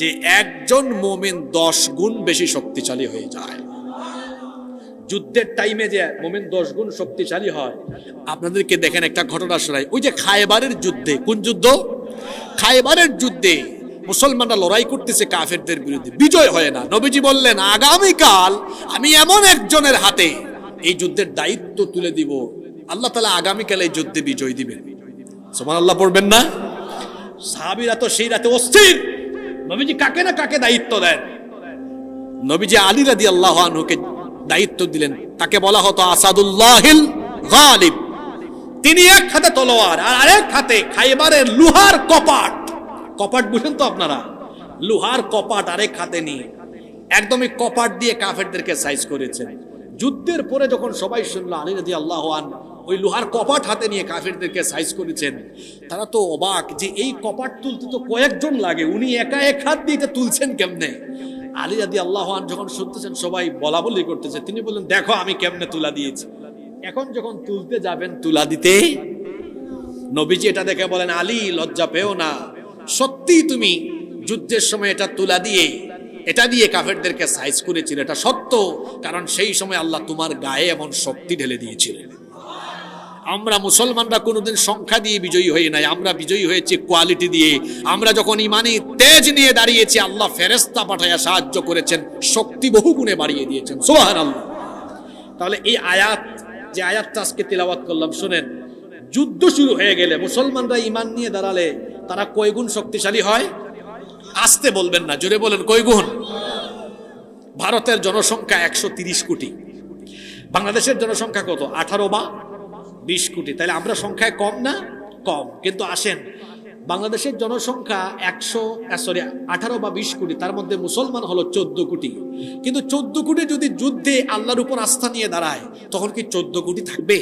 যে একজন মুমিন 10 গুণ বেশি শক্তিশালী হয়ে যায়। যুদ্ধের টাইমে যে মুমিন 10 গুণ শক্তিশালী হয়। আপনাদেরকে দেখেন একটা ঘটনা শোনাই। ওই যে খায়বারের যুদ্ধে, কোন যুদ্ধ? খায়বারের যুদ্ধে মুসলমানরা লড়াই করতেছে কাফেরদের বিরুদ্ধে, বিজয় হয় না। নবীজি বললেন, আগামীকাল আমি এমন একজনের হাতে এই যুদ্ধের দায়িত্ব তুলে দিব, আল্লাহ তাআলা আগামীকাল এই যুদ্ধে বিজয় দিবেন। সুবহানাল্লাহ পড়বেন না? সাহাবীরা তো সেই রাতে অস্থির, নবীজি কাকে না কাকে দায়িত্ব দেন। নবীজি আলী রাদিয়াল্লাহু আনহুকে দায়িত্ব দিলেন। তাকে বলা হতো আসাদুল্লাহিল গালিব। তিনি এক হাতে তলোয়ার আর আরেক হাতে খায়বারের লোহার কপাট। কপাট বুঝেন তো আপনারা? লোহার কপাট আরেক হাতে নিয়ে একদমই কপাট দিয়ে কাফেরদেরকে সাইজ করেছেন। যুদ্ধের পরে যখন সবাই শুনলো আলী রাদিয়াল্লাহু আনহু ওই লোহার কপাট হাতে নিয়ে কাফেরদেরকে সাইজ করেছেন, তারা তো অবাক যে এই কপাট তুলতে তো কয়েকজন লাগে, উনি একা এক হাত দিয়ে এটা তুলছেন কেমনে? আলী রাদিয়াল্লাহু আনহু যখন শুনতেছেন, সবাই বলা বলি করতেছে, তিনি বললেন, দেখো আমি কেমনে তুলা দিয়েছি। এখন যখন তুলতে যাবেন তুলা দিতে, নবীজি এটা দেখে বলেন, আলী লজ্জা পেও না, সত্যি তুমি যুদ্ধের সময় এটা তুলা দিয়ে, এটা দিয়ে কাফেরদেরকে সাইজ করেছিল, এটা সত্য, কারণ সেই সময় আল্লাহ তোমার গায়ে এমন শক্তি ঢেলে দিয়েছিলেন। আমরা মুসলমানরা কোনোদিন সংখ্যা দিয়ে বিজয়ী হই নাই, আমরা বিজয়ী হয়েছি কোয়ালিটি দিয়ে। আমরা যখন ইমানি তেজ নিয়ে দাঁড়িয়েছি, আল্লাহ ফেরেশতা পাঠায়া সাহায্য করেছেন, শক্তি বহু গুণে বাড়িয়ে দিয়েছেন। সুবহানাল্লাহ। তাহলে এই আয়াত, যে আয়াতটা আজকে তিলাওয়াত করলাম, শুনেন, যুদ্ধ শুরু হয়ে গেলে মুসলমানরা ইমান নিয়ে দাঁড়ালে তারা কয় গুণ শক্তিশালী হয়? আসতে বলবেন না, জোরে বলেন, কয় গুণ? ভারতের জনসংখ্যা 130 কোটি, বাংলাদেশের জনসংখ্যা কত? 18 বা 20 কোটি। তাহলে আমরা সংখ্যায় কম না? কম। কিন্তু আসেন, বাংলাদেশের জনসংখ্যা 18 বা 20 কোটি, তার মধ্যে মুসলমান হলো 14 কোটি। কিন্তু 14 কোটি যদি যুদ্ধে আল্লাহর উপর আস্থা নিয়ে দাঁড়ায়, তখন কি 14 কোটি থাকবে?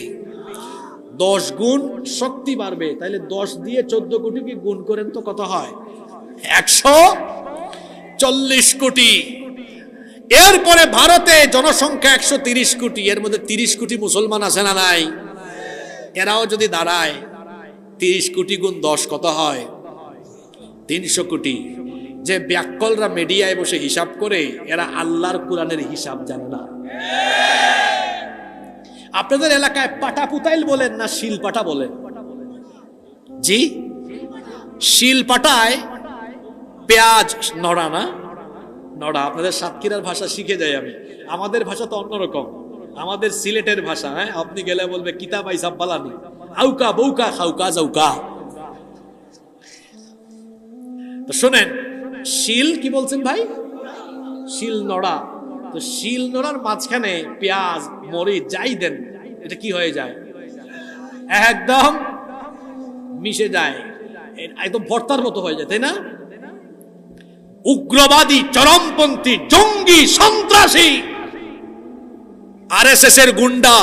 10 গুণ শক্তি বাড়বে। তাহলে 10 দিয়ে 14 কোটি কি গুণ করেন তো কত হয়? 140 কোটি। এরপরে ভারতে জনসংখ্যা 130 কোটি, এর মধ্যে 30 কোটি মুসলমান আছে না নাই? এরাও যদি দাঁড়ায়, 30 কোটি গুণ 10 কত হয়? 300 কোটি। যে ব্যাককলরা মিডিয়ায় বসে হিসাব করে, এরা আল্লাহর কোরআনের হিসাব জানে না। আপনাদের এলাকায় পাটা পুতাইল বলেন না শিলপাটা বলেন? জি, শিলপাটায় পেঁয়াজ নড়া না? নড়া। আপনাদের সাতক্ষীরার ভাষা শিখে যাই আমি, আমাদের ভাষা তো অন্যরকম, আমাদের সিলেটের ভাষা। হ্যাঁ, আপনি গেলে বলবে কিতাব আইসাব বালানি, আউকা বউকা খাউকা যাউকা। তো শোনেন, শিল কি বলছেন ভাই? শিল নড়া। তো শিল নড়ার মাঝখানে পেঁয়াজ মরিচ যাই দেন, এটা কি হয়ে যায়? একদম মিশে যায়, একদম ভর্তার মতো হয়ে যায়, তাই না? উগ্রবাদী, চরমপন্থী, জঙ্গি, সন্ত্রাসী, আরএসএস এর গুন্ডা,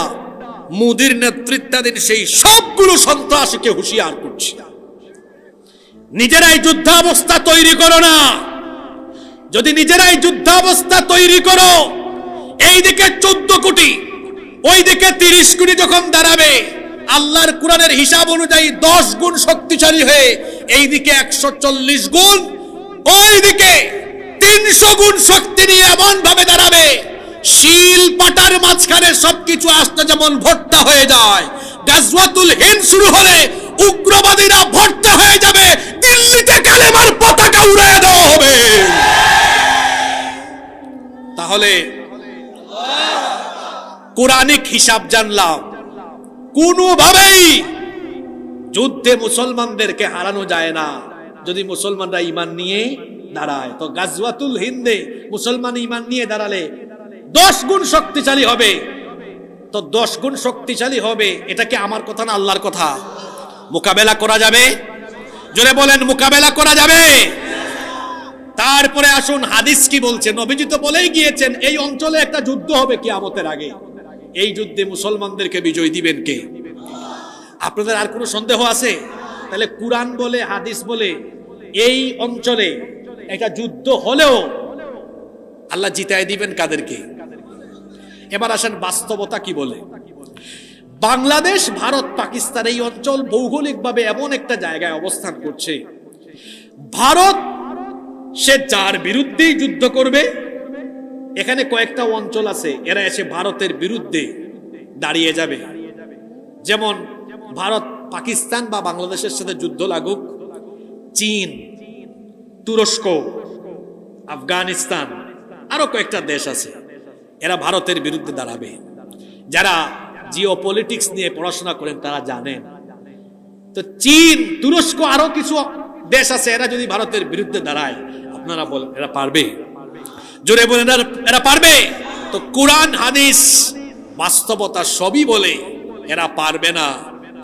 মোদির নেতৃত্বাধীন সেই সবগুলো সন্ত্রাসীকে হুঁশিয়ার করছে, নিজেরাই যুদ্ধাবস্থা তৈরি করো না। যদি নিজেরাই যুদ্ধাবস্থা তৈরি করো, এইদিকে 14 কোটি, ওইদিকে 30 কোটি যখন দাঁড়াবে, আল্লাহর কোরআনের হিসাব অনুযায়ী 10 গুণ শক্তিশালী হয়ে এইদিকে 140 গুণ, ওইদিকে 300 গুণ শক্তি নিয়ে এমন ভাবে দাঁড়াবে, শিল পাটার মাঝখানে সবকিছু আসতে যেমন ভর্তা হয়ে যায়, গাজওয়াতুল হিন্দ শুরু হলে উগ্রবাদীরা ভর্তা হয়ে যাবে, দিল্লিতে কালেমার পতাকা উড়িয়ে দেওয়া হবে। তাহলে কোরআনিক হিসাব জানলাম, কোনোভাবেই যুদ্ধে মুসলমানদেরকে হারানো যায় না যদি মুসলমানরা ঈমান নিয়ে দাঁড়ায়। তো গাজওয়াতুল হিন্দে মুসলমান ঈমান নিয়ে দাঁড়ালে 10 গুণ শক্তিশালী হবে। তো 10 গুণ শক্তিশালী হবে, এটা কি আমার কথা না আল্লাহর কথা? মোকাবেলা করা যাবে? জোরে বলেন, মোকাবেলা করা যাবে? তারপরে আসুন হাদিস কি বলছে। নবীজি তো বলেই গিয়েছেন, এই অঞ্চলে একটা যুদ্ধ হবে কিয়ামতের আগে। এই যুদ্ধে মুসলমানদেরকে বিজয় দিবেন কে? আপনাদের আর কোনো সন্দেহ আছে? তাহলে কুরআন বলে, হাদিস বলে, এই অঞ্চলে একটা যুদ্ধ হলেও আল্লাহ জিতায় দিবেন কাদেরকে? এবার আসেন বাস্তবতা কি বলে। বাংলাদেশ, ভারত, পাকিস্তান এই অঞ্চল ভৌগোলিকভাবে এমন একটা জায়গায় অবস্থান করছে, ভারত সে যার বিরুদ্ধেই যুদ্ধ করবে। এখানে কয়েকটা অঞ্চল আছে, এরা এসে ভারতের বিরুদ্ধে দাঁড়িয়ে যাবে। যেমন ভারত পাকিস্তান বা বাংলাদেশের সাথে যুদ্ধ লাগুক, চীন, তুরস্ক, আফগানিস্তান, আরো কয়েকটা দেশ আছে, এরা ভারতের বিরুদ্ধে দাঁড়াবে। যারা জিওপলিটিক্স নিয়ে পড়াশোনা করেন তারা জানেন। তো চীন, তুরস্ক, আরো কিছু দেশ আছে, এরা যদি ভারতের বিরুদ্ধে দাঁড়ায়, আপনারা বলেন এরা পারবে? জোরে বলেন, এরা পারবে? তো কোরআন, হাদিস, বাস্তবতা সবই বলে এরা পারবে না।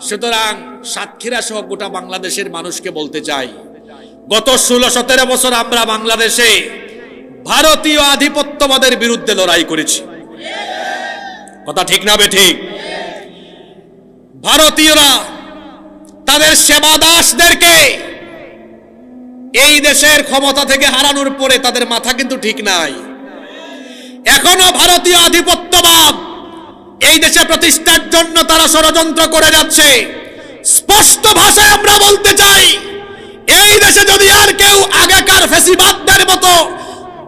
সুতরাং সাতক্ষীরা সহ গোটা বাংলাদেশের মানুষকে বলতে চাই, গত 16-17 বছর আমরা বাংলাদেশে ভারতীয় আধিপত্যবাদের বিরুদ্ধে লড়াই করেছি। কথা ঠিক না বেঠিক? ভারতীয়রা তাদের সেবাদাসদেরকে এই দেশের ক্ষমতা থেকে হারানোর পরে তাদের মাথা কিন্তু ঠিক নাই। এখনো ভারতীয় আধিপত্যবাদ এই দেশে প্রতিষ্ঠার জন্য তারা ষড়যন্ত্র করে যাচ্ছে। স্পষ্ট ভাষায় আমরা বলতে চাই, এই দেশে যদি আর কেউ আগেকার ফ্যাসিবাদদের মতো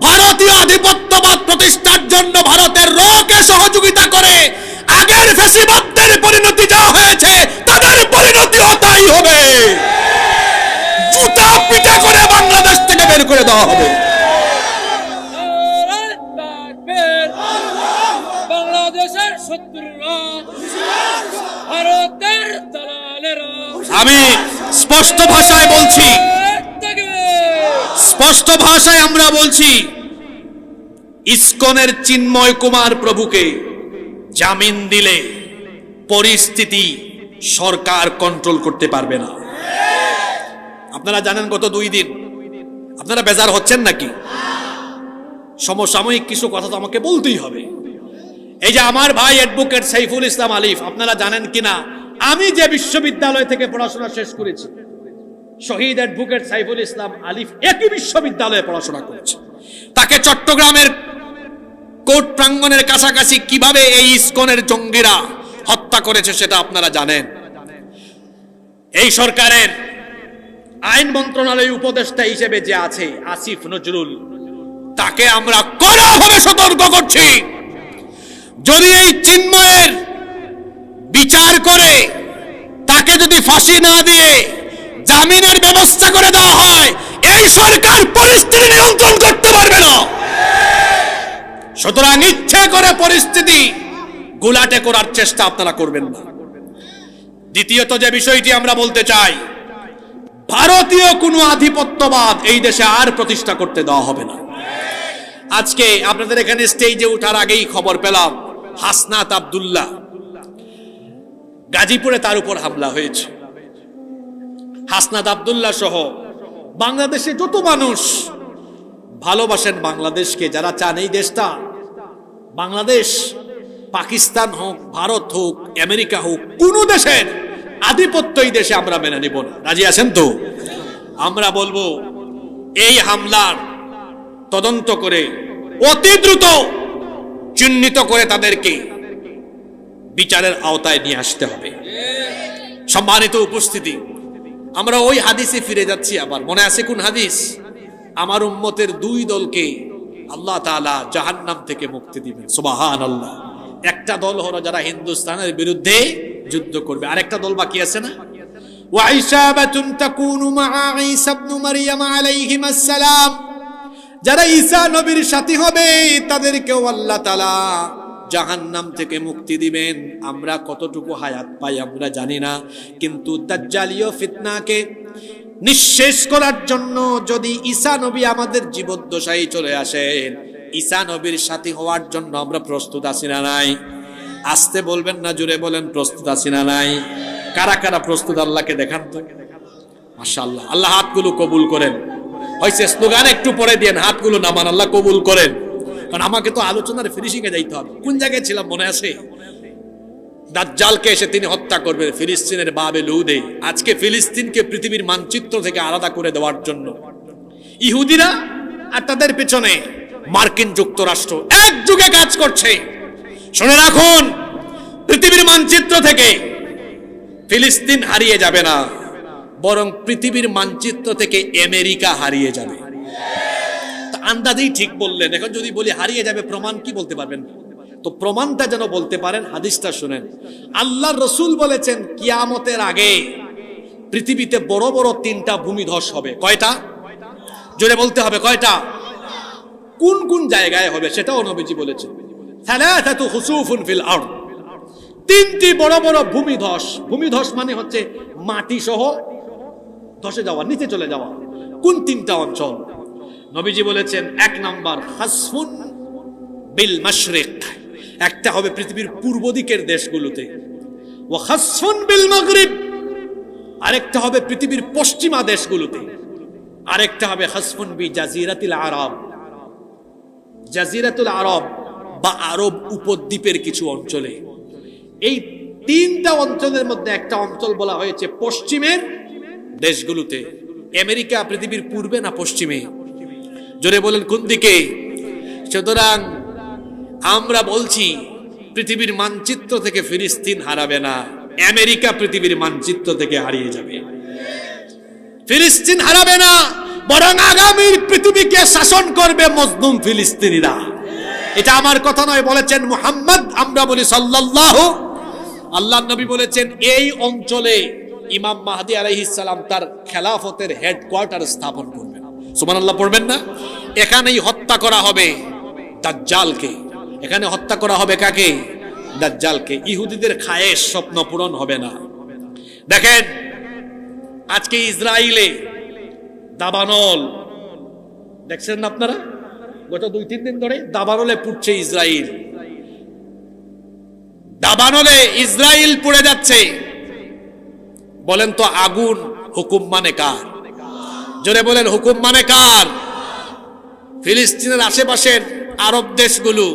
ভারতীয় আধিপত্যবাদ প্রতিষ্ঠার জন্য ভারতের রকে সহযোগিতা করে আগের ফ্যাসিবাদদের পরিণতি যা হয়েছে করে দেওয়া হবে। বাংলাদেশের শত্রুরা, ভারতের দালালেরা, আমি স্পষ্ট ভাষায় বলছি, স্পষ্ট ভাষায় আমরা বলছি, ইসকনের চিন্ময় কুমার প্রভুকে জামিন দিলে পরিস্থিতি সরকার কন্ট্রোল করতে পারবে না। আপনারা জানেন গত 2 দিন, আপনারা বেজার হচ্ছেন নাকি? সমসাময়িক কিছু কথা তো আমাকে বলতেই হবে। এই যে আমার ভাই অ্যাডভোকেট সাইফুল ইসলাম আলিফ, আপনারা জানেন কিনা, আমি যে বিশ্ববিদ্যালয় থেকে পড়াশোনা শেষ করেছি, শহীদ অ্যাডভোকেট সাইফুল ইসলাম আলিফ একই বিশ্ববিদ্যালয়ে পড়াশোনা করেছে। তাকে চট্টগ্রামের কোর্ট প্রাঙ্গণের কাছাকাছি কিভাবে এই ইসকনের জঙ্গিরা হত্যা করেছে সেটা আপনারা জানেন। এই সরকারের আইন মন্ত্রণালয়ের উপদেষ্টা হিসেবে যে আছে আসিফ নজরুল, তাকে আমরা কড়াভাবে সতর্ক করছি, যদি এই চিন্ময়ের বিচার করে তাকে যদি ফাঁসি না দিয়ে জামিনের ব্যবস্থা করে দেওয়া হয়, এই সরকার পরিস্থিতি নিয়ন্ত্রণ করতে পারবে না। সুতরাং ইচ্ছে করে পরিস্থিতি গোলাটে করার চেষ্টা আপনারা করবেন না। দ্বিতীয়ত যে বিষয়টি আমরা বলতে চাই, ভারতীয় কোনো আধিপত্যবাদ এই দেশে আর প্রতিষ্ঠা করতে দেওয়া হবে না। আজকে আপনাদের এখানে স্টেজে ওঠার আগেই খবর পেলাম হাসনাত আব্দুল্লাহ, গাজীপুরে তার উপর হামলা হয়েছে। হাসনাত আব্দুল্লাহ সহ বাংলাদেশে যত মানুষ ভালোবাসেন বাংলাদেশকে, যারা চান এই দেশটা, বাংলাদেশ পাকিস্তান হোক, ভারত হোক, আমেরিকা হোক, কোন দেশের আধিপত্য এই দেশে আমরা মেনে নিব না। রাজি আছেন তো? আমরা বলবো এই হামলার তদন্ত করে অতি দ্রুত চিহ্নিত করে তাদেরকে বিচারের আওতায় নিয়ে আসতে হবে। সম্মানিত উপস্থিতি, আমরা ওই হাদিসে ফিরে যাচ্ছি আবার। মনে আছে কোন হাদিস? আমার উম্মতের 2 দলকে আল্লাহ তাআলা জাহান্নাম থেকে মুক্তি দিবেন। সুবহানাল্লাহ। একটা দল হলো যারা হিন্দুস্তানের বিরুদ্ধে যুদ্ধ করবে, আরেকটা দল বাকি আছে না, ওয়া ইসাবাতুন তাকুনু মা ঈসা ইবনে মারইয়াম আলাইহিমাস সালাম, যারা ঈসা নবীর সাথী হবে তাদেরকেও আল্লাহ তাআলা জাহান্নাম থেকে মুক্তি দিবেন। আমরা কতটুকু হায়াত পাই আমরা জানি না, কিন্তু দাজ্জালীয় ফিতনাকে নিঃশেষ করার জন্য যদি ঈসা নবী আমাদের জীবদ্দশায় চলে আসেন, ঈসা নবীর সাথী হওয়ার জন্য আমরা প্রস্তুত আছি না নাই? আসতে বলবেন না, জোরে বলেন প্রস্তুত আছি না নাই? কারা কারা প্রস্তুত আল্লাহকে দেখান তো। মাশাআল্লাহ, আল্লাহ হাতগুলো কবুল করেন। হয়তো স্লোগান একটু পরে দেন, হাতগুলো নামান, আল্লাহ কবুল করেন। কারণ আমাকে তো আলোচনার ফিনিশিং এ যাইতে হবে। কোন জায়গায় ছিলাম মনে আছে? দাজ্জালকে এসে তিনি হত্যা করবেন ফিলিস্তিনের বাবে লুদে। আজকে ফিলিস্তিনকে পৃথিবীর মানচিত্র থেকে আলাদা করে দেওয়ার জন্য ইহুদিরা আর তাদের পেছনে মার্কিন যুক্তরাষ্ট্র একযোগে কাজ করছে। শুনে রাখুন, পৃথিবীর মানচিত্র থেকে ফিলিস্তিন হারিয়ে যাবে না, বরং পৃথিবীর মানচিত্র থেকে আমেরিকা হারিয়ে যাবে। আন্দাজেই ঠিক বললেন। এখন যদি বলি হারিয়ে যাবে, প্রমাণ কি বলতে পারবেন? তো প্রমাণটা যেন বলতে পারেন, হাদিসটা শুনেন। আল্লাহর রাসূল বলেছেন কিয়ামতের আগে পৃথিবীতে বড় বড় 3টা ভূমিধস হবে। কয়টা? জোরে বলতে হবে, কয়টা? কোন কোন জায়গায় হবে সেটাও নবীজি বলেছেন। সালাসাতু খুসুফুন ফিল আরদ, 3টি বড় বড় ভূমিধস। ভূমিধস মানে হচ্ছে মাটি সহ ধসে যাওয়া, নিচে চলে যাওয়া। কোন 3টা অঞ্চল? নবীজি বলেছেন 1 নাম্বার খাসফুন বিল মাশরিক, একটা হবে পৃথিবীর পূর্ব দিকের দেশগুলোতে, ওয়া খাসফুন বিল মাগরিব, আরেকটা হবে পৃথিবীর পশ্চিমা দেশগুলোতে, আরেকটা হবে খাসফুন বি জাজিরাতিল আরব, জাজিরাতুল আরব বা আরব উপদ্বীপের কিছু অঞ্চলে। এই 3টা অঞ্চলের মধ্যে একটা অঞ্চল বলা হয়েছে পশ্চিমের দেশগুলোতে। আমেরিকা পৃথিবীর পূর্বে না পশ্চিমে? জোরে বলেন কোন দিকে? সুতরাং আমরা বলছি পৃথিবীর মানচিত্র থেকে ফিলিস্তিন হারাবে না, আমেরিকা পৃথিবীর মানচিত্র থেকে হারিয়ে যাবে। ফিলিস্তিন হারাবে না, বরং আগামীর পৃথিবীকে শাসন করবে মজলুম ফিলিস্তিনিরা। এটা আমার কথা নয়, বলেছেন মুহাম্মদ, আমরা বলি সাল্লাল্লাহু। আল্লাহর নবী বলেছেন এই অঞ্চলে ইমাম মাহদী আলাইহিস সালাম তার খেলাফতের হেডকোয়ার্টার স্থাপন করবেন। সুবহানাল্লাহ পড়বেন না? এখানেই হত্যা করা হবে দাজ্জালকে। এখানে হত্যা করা হবে কাকে? দাজ্জালকে। ইহুদিদের খায়েশ, স্বপ্ন পূরণ হবে না। দেখেন আজকে ইসরায়েলে দাবানল দেখছেন না আপনারা? গত 2-3 দিন ধরে দাবানলে পুড়ছে ইসরায়েল। দাবানলে ইসরায়েল পুড়ে যাচ্ছে। বলেন তো আগুন হুকুম মানে কার? জোরে বলেন হুকুম মানে কার? ফিলিস্তিনের আশেপাশের আরব দেশগুলো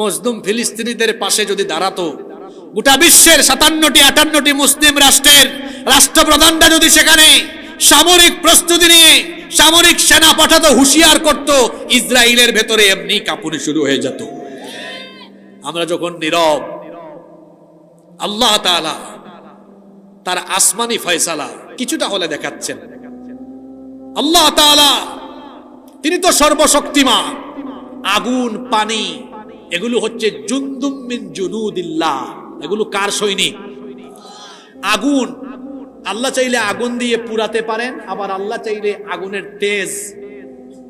মজলুম ফিলিস্তিনিদের পাশে যদি দাঁড়াতো, গোটা বিশ্বের 57-58টি মুসলিম রাষ্ট্রের রাষ্ট্রপ্রধানরা যদি সেখানে সামরিক প্রস্তুতি নিয়ে সামরিক সেনা পাঠাতো, হুঁশিয়ার করত, ইসরায়েলের ভেতরে এমনি কাঁপুনি শুরু হয়ে যেত। আমরা যখন নীরব, আল্লাহ তাআলা তার আসমানি ফয়সালা কিছুটা হলে দেখাচ্ছেন। আল্লাহ তাআলা তিনি তো সর্বশক্তিমান। আগুন, পানি এগুলো হচ্ছে জুনদুম মিন জুনুদিল্লাহ। এগুলো কার সৈনিক? আগুন, আল্লাহ চাইলে আগুন দিয়ে পুরাতে পারেন, আবার আল্লাহ চাইলে আগুনের তেজ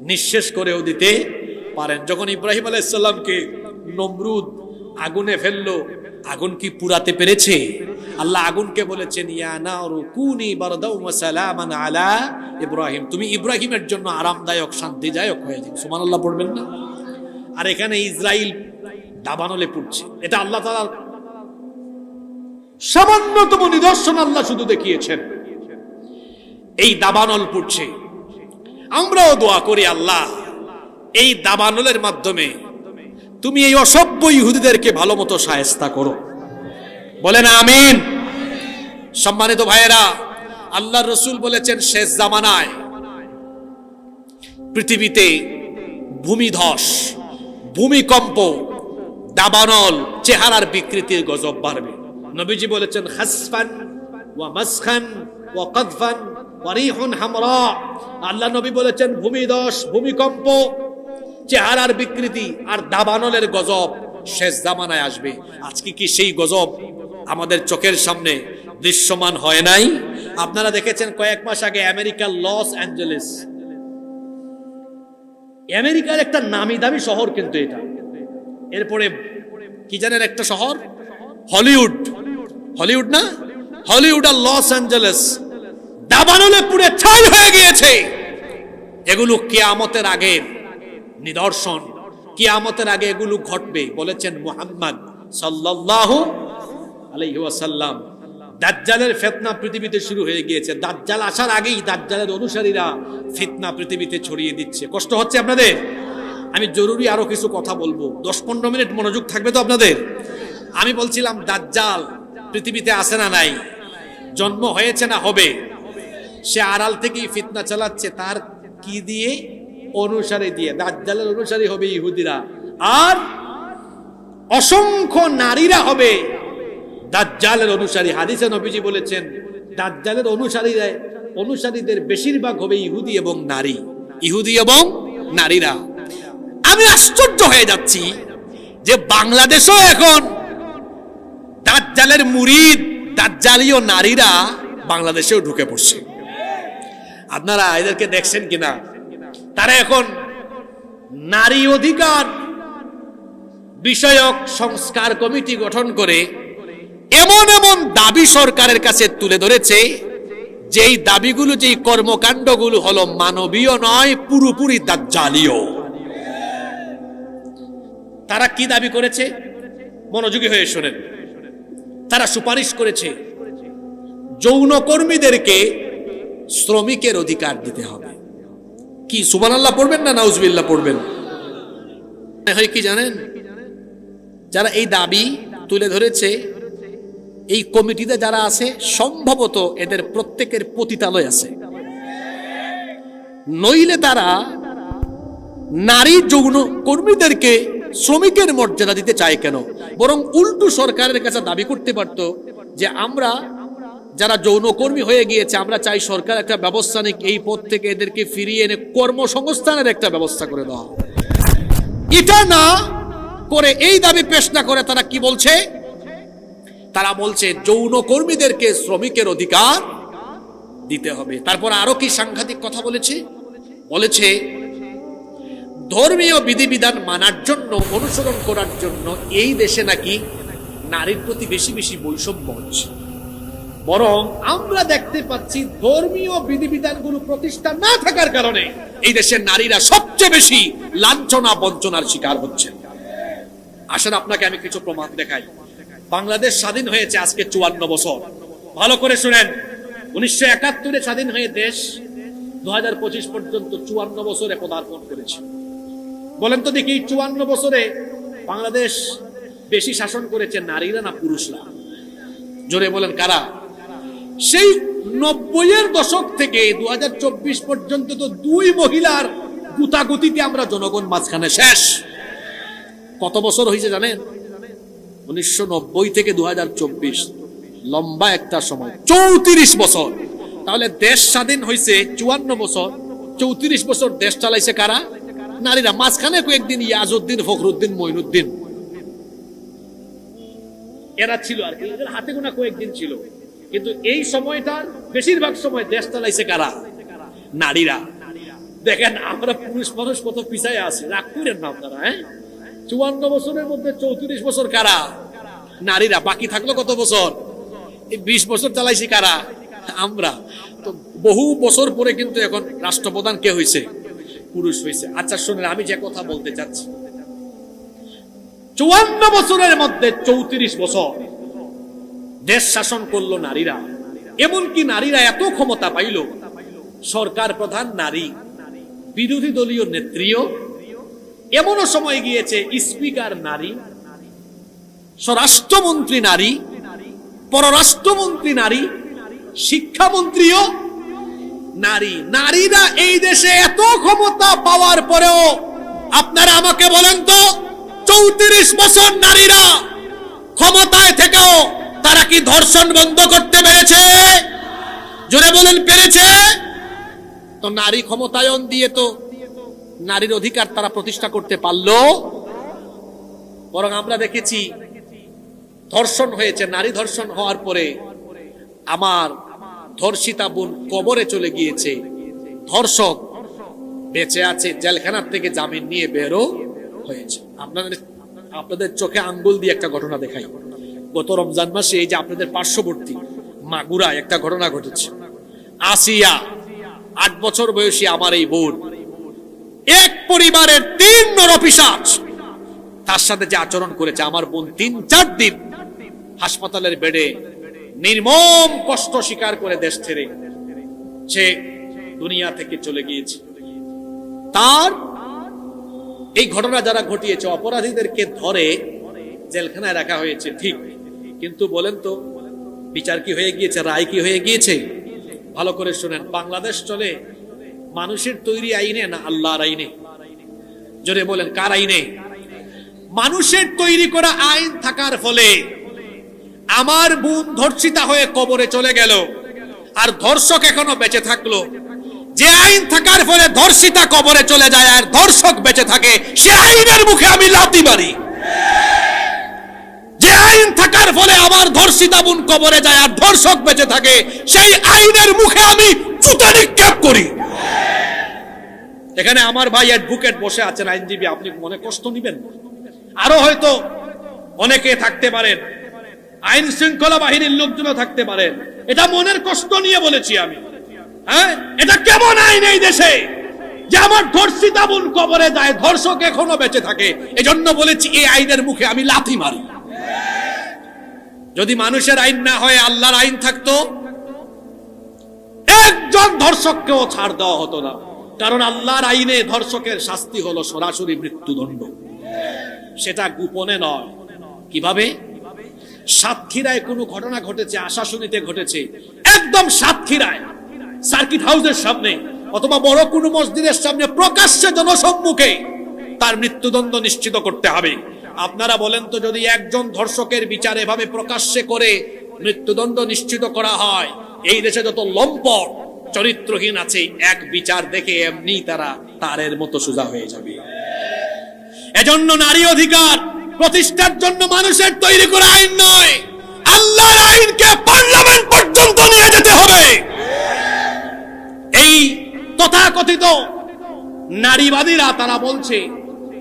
নিঃশেষ করেও দিতে পারেন। যখন ইব্রাহিম আলাইহিস সালামকে নমরুদ আগুনে ফেললো, আগুন কি পুরাতে পেরেছে? আল্লাহ আগুনকে বলেছেন ইয়া নারু কুনি বারদাও ওয়া সালামান আলা ইব্রাহিম, তুমি ইব্রাহিমের জন্য আরামদায়ক, শান্তিদায়ক হয়ে যাও। সুবহানাল্লাহ পড়বেন না? আর এখানে ইসরায়েল দাবানলে পুড়ছে। এটা আল্লাহ তাআলার সামান্যতম নিদর্শন আল্লাহ শুধু দেখিয়েছেন। এই দাবানল পুড়ছে, আমরাও দোয়া করি আল্লাহ এই দাবানলের মাধ্যমে তুমি এই অসভ্য ইহুদিদেরকে ভালো মতো শায়েস্তা করো। বলেন আমিন। সম্মানিত ভাইয়েরা, আল্লাহর রাসূল বলেছেন শেষ জামানায় পৃথিবীতে ভূমিধস, ভূমিকম্প, দাবানল, চেহারার বিকৃতির গজব বাড়বে। নবীজি বলেছেন খাসফান ওয়া মাসখান ওয়া কাদফান ওয়া রিহুন হামরা। আল্লাহ নবী বলেছেন ভূমিধস, ভূমিকম্প, চেহারার বিকৃতি আর দাবানলের গজব শেষ জামানায় আসবে। আজকে কি সেই গজব আমাদের চোখের সামনে দৃশ্যমান হয় নাই? আপনারা দেখেছেন কয়েক মাস আগে আমেরিকার লস অ্যাঞ্জেলেস, আমেরিকার একটা নামি দামি শহর কিন্তু এটা। এরপরে কি জানেন একটা শহর হলিউড, হলিউড না, হলিউড আর লস অ্যাঞ্জেলেস দাবানলে পুড়ে ছাই হয়ে গিয়েছে। এগুলো কিয়ামতের আগের নিদর্শন, কিয়ামতের আগে এগুলো ঘটবে বলেছেন মুহাম্মদ সাল্লাল্লাহু আলাইহি ওয়াসাল্লাম। দাজ্জালের ফিতনা পৃথিবীতে শুরু হয়ে গিয়েছে। দাজ্জাল আসার আগেই দাজ্জালের অনুসারীরা ফিতনা পৃথিবীতে ছড়িয়ে দিচ্ছে। কষ্ট হচ্ছে আপনাদের? আমি জরুরি আরো কিছু কথা বলবো, 10-15 মিনিট মনোযোগ থাকবে তো আপনাদের? আমি বলছিলাম দাজ্জাল পৃথিবীতে আসে না নাই, জন্ম হয়েছে না হবে। সে আড়াল থেকেই ফিতনা চালাচ্ছে। তার কি দিয়ে? অনুসারী দিয়ে। দাজ্জালের অনুসারী হবে ইহুদিরা, আর অসংখ্য নারীরা হবে দাজ্জালের অনুসারী। হাদিসে নবীজি বলেছেন দাজ্জালের অনুসারীদের বেশিরভাগ হবে ইহুদি এবং নারী, ইহুদি এবং নারীরা। আমি আশ্চর্য হয়ে যাচ্ছি যে বাংলাদেশও এখন দাজ্জালের মুরিদ, দাজ্জালীয় নারীরা বাংলাদেশেও ঢুকে পড়ছে। আপনারা এদেরকে দেখছেন কিনা? তারা এখন নারী অধিকার বিষয়ক সংস্কার কমিটি গঠন করে এমন এমন দাবি সরকারের কাছে তুলে ধরেছে, যেই দাবিগুলো, যেই কর্মকাণ্ডগুলো হলো মানবীয় নয়, পুরোপুরি দাজ্জালীয়। তারা কি দাবি করেছে? মনোযোগী হয়ে শোনেন। তারা সুপারিশ করেছে যৌনকর্মীদেরকে শ্রমিকের অধিকার দিতে হবে। কি সুবহানাল্লাহ পড়বেন না নাউজুবিল্লাহ পড়বেন? হয় কি জানেন, যারা এই দাবি তুলে ধরেছে এই কমিটিতে যারা আছে, সম্ভবত এদের প্রত্যেকের পতিতালয় আছে। নইলে তারা নারী যৌন কর্মীদেরকে শ্রমিকের মর্যাদা দিতে চায় কেন? বরং উল্টো সরকারের কাছে দাবি করতে পারত যে আমরা যারা যৌনকর্মী হয়ে গিয়েছে, আমরা চাই সরকার একটা ব্যবস্থা নিক, এই পদ থেকে এদেরকে ফিরিয়ে এনে কর্মসংস্থানের একটা ব্যবস্থা করে দেওয়া। এটা না করে, এই দাবি পেশ না করে, তারা কি বলছে? তারা বলছে যৌনকর্মীদেরকে শ্রমিকের অধিকার দিতে হবে। তারপর আরো কি সাংঘাতিক কথা বলেছে? বলেছে ধর্মীয় বিধিবিধান মানার জন্য, অনুসরণ করার জন্য এই দেশে নাকি নারীর প্রতি বেশি বেশি বৈষম্য হচ্ছে। বরং আমরা দেখতে পাচ্ছি ধর্মীয় বিধিবিধানগুলো প্রতিষ্ঠা না থাকার কারণে এই দেশের নারীরা সবচেয়ে বেশি লাঞ্ছনা বঞ্চনার শিকার হচ্ছে। আসেন আপনাকে আমি কিছু প্রমাণ দেখাই। বাংলাদেশ স্বাধীন হয়েছে আজকে 54 বছর। ভালো করে শুনেন, 1971 স্বাধীন হয়ে দেশ 2025 পর্যন্ত 54 বছরে পদার্পণ করেছে। বলেন তো দেখি, 54 বছরে বাংলাদেশ বেশি শাসন করেছে নারীরা না পুরুষরা? জোরে বলেন কারা? সেই 90-এর দশক থেকে 2024 পর্যন্ত তো দুই মহিলার গুতাগুতিতে আমরা জনগণ মাঝখানে শেষ। কত বছর হয়েছে জানেন? 1990 থেকে 2024, লম্বা একটা সময়, 34 বছর। তাহলে দেশ স্বাধীন হয়েছে 54 বছর, 34 বছর দেশ চালাইছে কারা? নারীরা। মাঝখানে কয়েকদিন ইয়াজউদ্দিন, ফখরুদ্দিন, মঈনুদ্দিন এরা ছিল আর কি, এদের হাতে গোনা কয়েকদিন ছিল। কিন্তু এই সময়টার বেশিরভাগ সময় দেশ চালাইছে কারা? নারীরা। দেখেন আমরা পুরুষ মানুষ কত পিছায় আছি, রাগ করেন না আপনারা। 54 বছরের মধ্যে 34 বছর কারা? নারীরা। বাকি থাকলো কত বছর? এই 20 বছর চালাইছি কারা? আমরা। তো বহু বছর পরে কিন্তু এখন রাষ্ট্রপ্রধান কে হয়েছে? পুরুষ হয়েছে। আচ্ছা শুনেন, আমি যে কথা বলতে চাচ্ছি, 54 বছরের মধ্যে 34 বছর দেশ শাসন করলো নারীরা। এমনকি নারীরা এত ক্ষমতা পাইল, সরকার প্রধান নারী, বিরোধী দলীয় নেত্রীও। এমনও সময় গিয়েছে স্পিকার নারী, স্বরাষ্ট্রমন্ত্রী নারী, পররাষ্ট্রমন্ত্রী নারী, শিক্ষামন্ত্রীও নারী। নারীরা এই দেশে এত ক্ষমতা পাওয়ার পরেও আপনারা আমাকে বলেন তো, 34 বছর নারীরা ক্ষমতায় থেকেও তারা কি ধর্ষণ বন্ধ করতে পেরেছে? জোরে বলেন, পেরেছে? তো নারী ক্ষমতায়ন দিয়ে তো নারীর অধিকার তারা প্রতিষ্ঠা করতে পারলো? বরং আমরা দেখেছি ধর্ষণ হয়েছে, নারী ধর্ষণ হওয়ার পরে আমার ধর্ষিতা বোন কবরে চলে গিয়েছে, ধর্ষক বেঁচে আছে, জেলখানার থেকে জামিন নিয়ে বেরো হয়েছে। আপনাদের চোখে আঙ্গুল দিয়ে একটা ঘটনা দেখাই। গত রমজান মাসে এই যে আপনাদের পার্শ্ববর্তী মাগুরায় একটা ঘটনা ঘটেছে। আসিয়া, 8 বছর বয়সী আমার এই বোন, এক পরিবারের 3 নরপিশাচ তার সাথে যে আচরণ করেছে, আমার বোন 3-4 দিন হাসপাতালের বেডে নির্মম কষ্ট স্বীকার করে দেশ ছেড়ে সে দুনিয়া থেকে চলে গিয়েছে। তার এই ঘটনা যারা ঘটিয়েছে, অপরাধীদেরকে ধরে জেলখানায় রাখা হয়েছে ঠিক, কিন্তু বলেন তো বিচার কি হয়ে গিয়েছে? রায় কি হয়ে গিয়েছে? ভালো করে শুনেন, বাংলাদেশ চলে মানুষের তৈরি আইনে না আল্লাহর আইনে? জোরে বলেন, কার আইনে? মানুষের তৈরি করা আইন থাকার ফলে আমার বোন ধর্ষিতা হয়ে কবরে চলে গেল, আর ধর্ষক এখনো বেঁচে থাকলো। যে আইন থাকার ফলে ধর্ষিতা কবরে চলে যায় আর ধর্ষক বেঁচে থাকে, সে আইনের মুখে আমি লাথি মারি। যে আইন থাকার ফলে আমার ধর্ষিতা বোন কবরে যায় আর ধর্ষক বেঁচে থাকে, সেই আইনের মুখে আমি জুতা নিক্ষেপ করি। এখানে আমার ভাই অ্যাডভোকেট বসে আছেন, আইনজীবী, আপনি মনে কষ্ট নিবেন? আরো হয়তো অনেকে থাকতে পারেন, আইন শৃঙ্খলা বাহিনীর লোকজনও থাকতে পারেন। এটা মনের কষ্ট নিয়ে বলেছি আমি। এটা কেমন আইন এই দেশে যে আমার ধর্ষিতা বোন কবরে যায়, ধর্ষক এখনো বেঁচে থাকে? এজন্য বলেছি এই আইনের মুখে আমি লাথি মারি। যদি মানুষের আইন না হয় আল্লাহর আইন থাকতো, একজন ধর্ষককেও ছাড় দেওয়া হতো না। কারণ আল্লাহর আইনে ধর্ষকের শাস্তি হলো সরাসরি মৃত্যুদণ্ড, সেটা গোপনে নয়। কিভাবে? সাতক্ষীরায় কোনো ঘটনা ঘটেছে, আশাশুনিতে ঘটেছে, একদম সাতক্ষীরায় সার্কিট হাউসের সামনে অথবা বড় কোনো মসজিদের সামনে প্রকাশ্যে জনসম্মুখে তার মৃত্যুদণ্ড নিশ্চিত করতে হবে। আপনারা বলেন তো, যদি একজন ধর্ষকের বিচার এভাবে প্রকাশ্যে করে মৃত্যুদণ্ড নিশ্চিত করা হয়, এই দেশে যত লম্পট চরিত্রহীন আছে, এক বিচার দেখে এমনি তারা তারের মতো সোজা হয়ে যাবে। এজন্য নারী অধিকার প্রতিষ্ঠার জন্য মানুষের তৈরি করা আইন নয়, আল্লাহর আইনকে পার্লামেন্ট পর্যন্ত নিয়ে যেতে হবে। এই তথাকথিত নারীবাদীরা তারা বলছে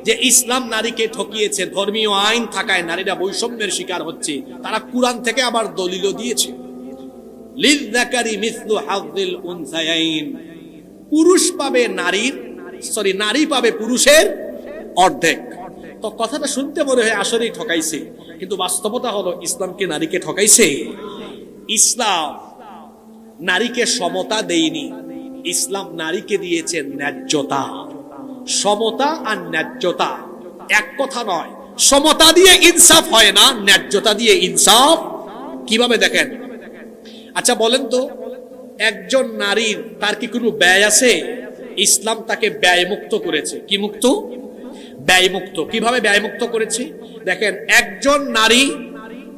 যে ইসলাম নারীকে ঠকিয়েছে, ধর্মীয় আইন থাকায় নারীরা বৈষম্যের শিকার হচ্ছে। তারা কুরআন থেকে আবার দলিলও দিয়েছে, লিযযাকারি মিসলু হাযযিল উনসায়াইন, পুরুষ পাবে নারী পাবে পুরুষের অর্ধেক। তো কথাটা শুনতে মনে হয় আসলেই ঠকাইছে, কিন্তু বাস্তবতা হলো ইসলামকে নারীকে ঠকাইছে। ইসলাম নারীকে সমতা দেয়নি, ইসলাম নারীকে দিয়েছে ন্যায্যতা। সমতা আর ন্যায্যতা এক কথা নয়। সমতা দিয়ে ইনসাফ হয় না, ন্যায্যতা দিয়ে ইনসাফ। কিভাবে দেখেন? আচ্ছা বলেন তো, একজন নারীর তার কি কোনো ব্যয় আছে? ইসলাম তাকে ব্যয় মুক্ত করেছে। কি মুক্ত? ব্যয় মুক্ত। কিভাবে ব্যয় মুক্ত করেছে? দেখেন, একজন নারী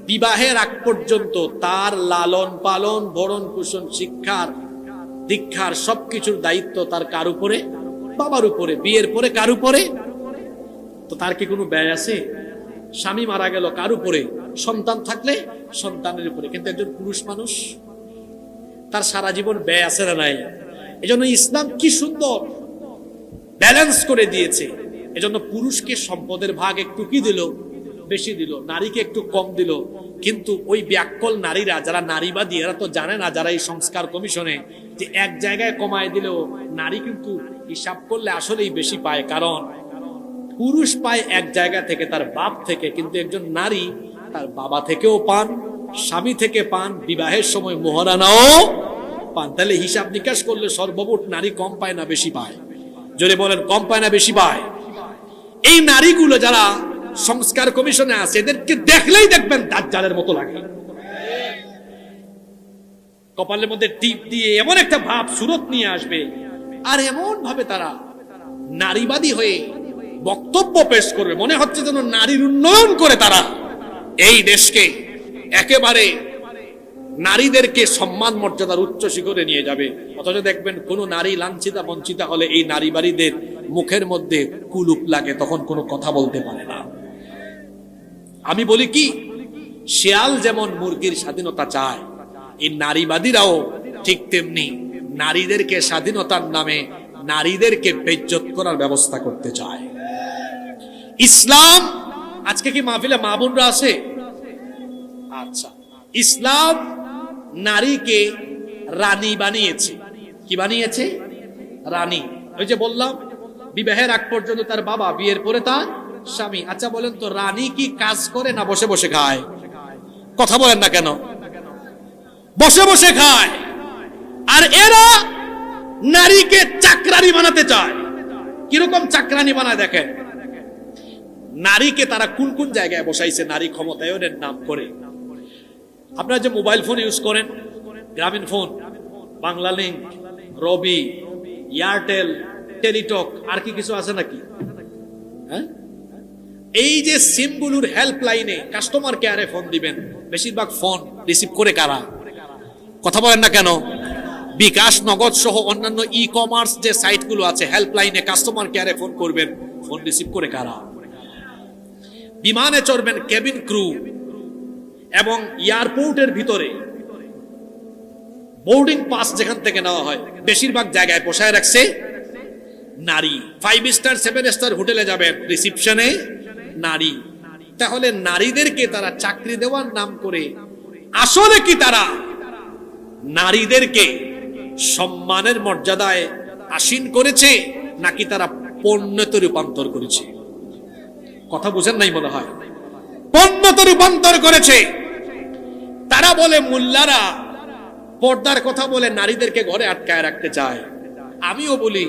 বিবাহের আগ পর্যন্ত তার লালন পালন, ভরণ পোষণ, শিক্ষার দীক্ষার সবকিছুর দায়িত্ব তার কার উপরে? বাবার উপরে। বিয়ের পরে কার উপরে? তো তার কি কোনো ব্যয় আছে? স্বামী মারা গেল কার উপরে? সন্তান থাকলে সন্তানের উপরে। কিন্তু একজন পুরুষ মানুষ, তার সারা জীবন ব্যয় আছে না নাই? এজন্য ইসলাম কি সুন্দর ব্যালেন্স করে দিয়েছে। এজন্য পুরুষকে সম্পদের ভাগ একটু কি দিল? বেশি দিল, নারীকে একটু কম দিল। কিন্তু ওই ব্যাককল নারীরা যারা নারীবাদী, এরা তো জানে না, যারা এই সংস্কার কমিশনে, যে এক জায়গায় কমায় দিলেও নারী কিন্তু হিসাব করলে আসলেই বেশি পায়। কারণ পুরুষ পায় এক জায়গা থেকে, তার বাপ থেকে, কিন্তু একজন নারী তার বাবা থেকেও পান, স্বামী থেকে পান, বিবাহের সময় মোহরানাও পান। তাহলে হিসাব নিকাশ করলে সর্বমোট নারী কম পায় না বেশি পায়? জোরে বলেন, কম পায় না বেশি পায়? এই নারীগুলো যারা সংস্কার কমিশনে আছে, এদেরকে দেখলেই দেখবেন দাজ্জালের মতো লাগে। কপালের মধ্যে টিপ দিয়ে এমন একটা ভাব সুরত নিয়ে আসবে, আর এমন ভাবে তারা নারীবাদী হয়ে বক্তব্য পেশ করবে, মনে হচ্ছে যেন নারীর উন্নয়ন করে তারা এই দেশকে একেবারে নারীদেরকে সম্মান মর্যাদার উচ্চ শিখরে নিয়ে যাবে। অথচ দেখবেন কোন নারী লাঞ্ছিতা বঞ্চিতা হলে এই নারীবাদীদের মুখের মধ্যে কুলুপ লাগে, তখন কোনো কথা বলতে পারে না। আমি বলি কি, শিয়াল যেমন মুরগির স্বাধীনতা চায়, এই নারীবাদীরাও ঠিক তেমনি নারীদেরকে স্বাধীনতার নামে নারীদেরকে বেইজ্জত করার ব্যবস্থা করতে চায়। ইসলাম, আজকে কি মাহফিলে মা বোনরা আছে? আচ্ছা, ইসলাম নারীকে রানী বানিয়েছে। কি বানিয়েছে? রানী। ওই যে বললাম, বিবাহের আগ পর্যন্ত তার বাবা, বিয়ের পরে তার স্বামী। আচ্ছা বলেন তো, রানী কি কাজ করে না বসে বসে খায়? কথা বলেন না কেন? বসে বসে খায়। আর এরা নারীকে চাকরানি বানাতে চায়। কিরকম চাকরানি বানায় দেখেন। নারীকে তারা কোন কোন জায়গায় বসাইছে নারী ক্ষমতায়নের নাম করে। আপনারা যে মোবাইল ফোন ইউজ করেন, গ্রামীণ ফোন, বাংলা লিংক, রবি, এয়ারটেল, টেলিটক, আর কি কিছু আছে নাকি? হ্যাঁ, এই যে সিমগুলোর হেল্পলাইনে কাস্টমার কেয়ারে ফোন দিবেন, বেশিরভাগ ফোন রিসিভ করে কারা? কথা বলেন না কেন? বিকাশ, নগদ সহ অন্যান্য ই কমার্স যে সাইটগুলো আছে, হেল্পলাইনে কাস্টমার কেয়ারে ফোন করবেন, ফোন রিসিভ করে কারা? বিমানে চড়বেন, কেবিন ক্রু এবং এয়ারপোর্টের ভিতরে বোর্ডিং পাস যেখান থেকে নেওয়া হয়, বেশিরভাগ জায়গায় বসায় রাখছে নারী। 5 স্টার 7 স্টার হোটেলে যাবেন, রিসিপশনে নারী। তাহলে নারীদেরকে তারা চাকরি দেওয়ার নাম করে আসলে কি তারা নারীদেরকে সম্মানের মর্যাদায় আসীন করেছে, নাকি তারা পণ্যতে রূপান্তর করেছে? কথা বুঝেন নাই মনে হয়। পণ্যতে রূপান্তর করেছে। তারা বলে মোল্লারা পর্দার কথা বলে নারীদেরকে ঘরে আটকায় রাখতে চায়। আমিও বলি,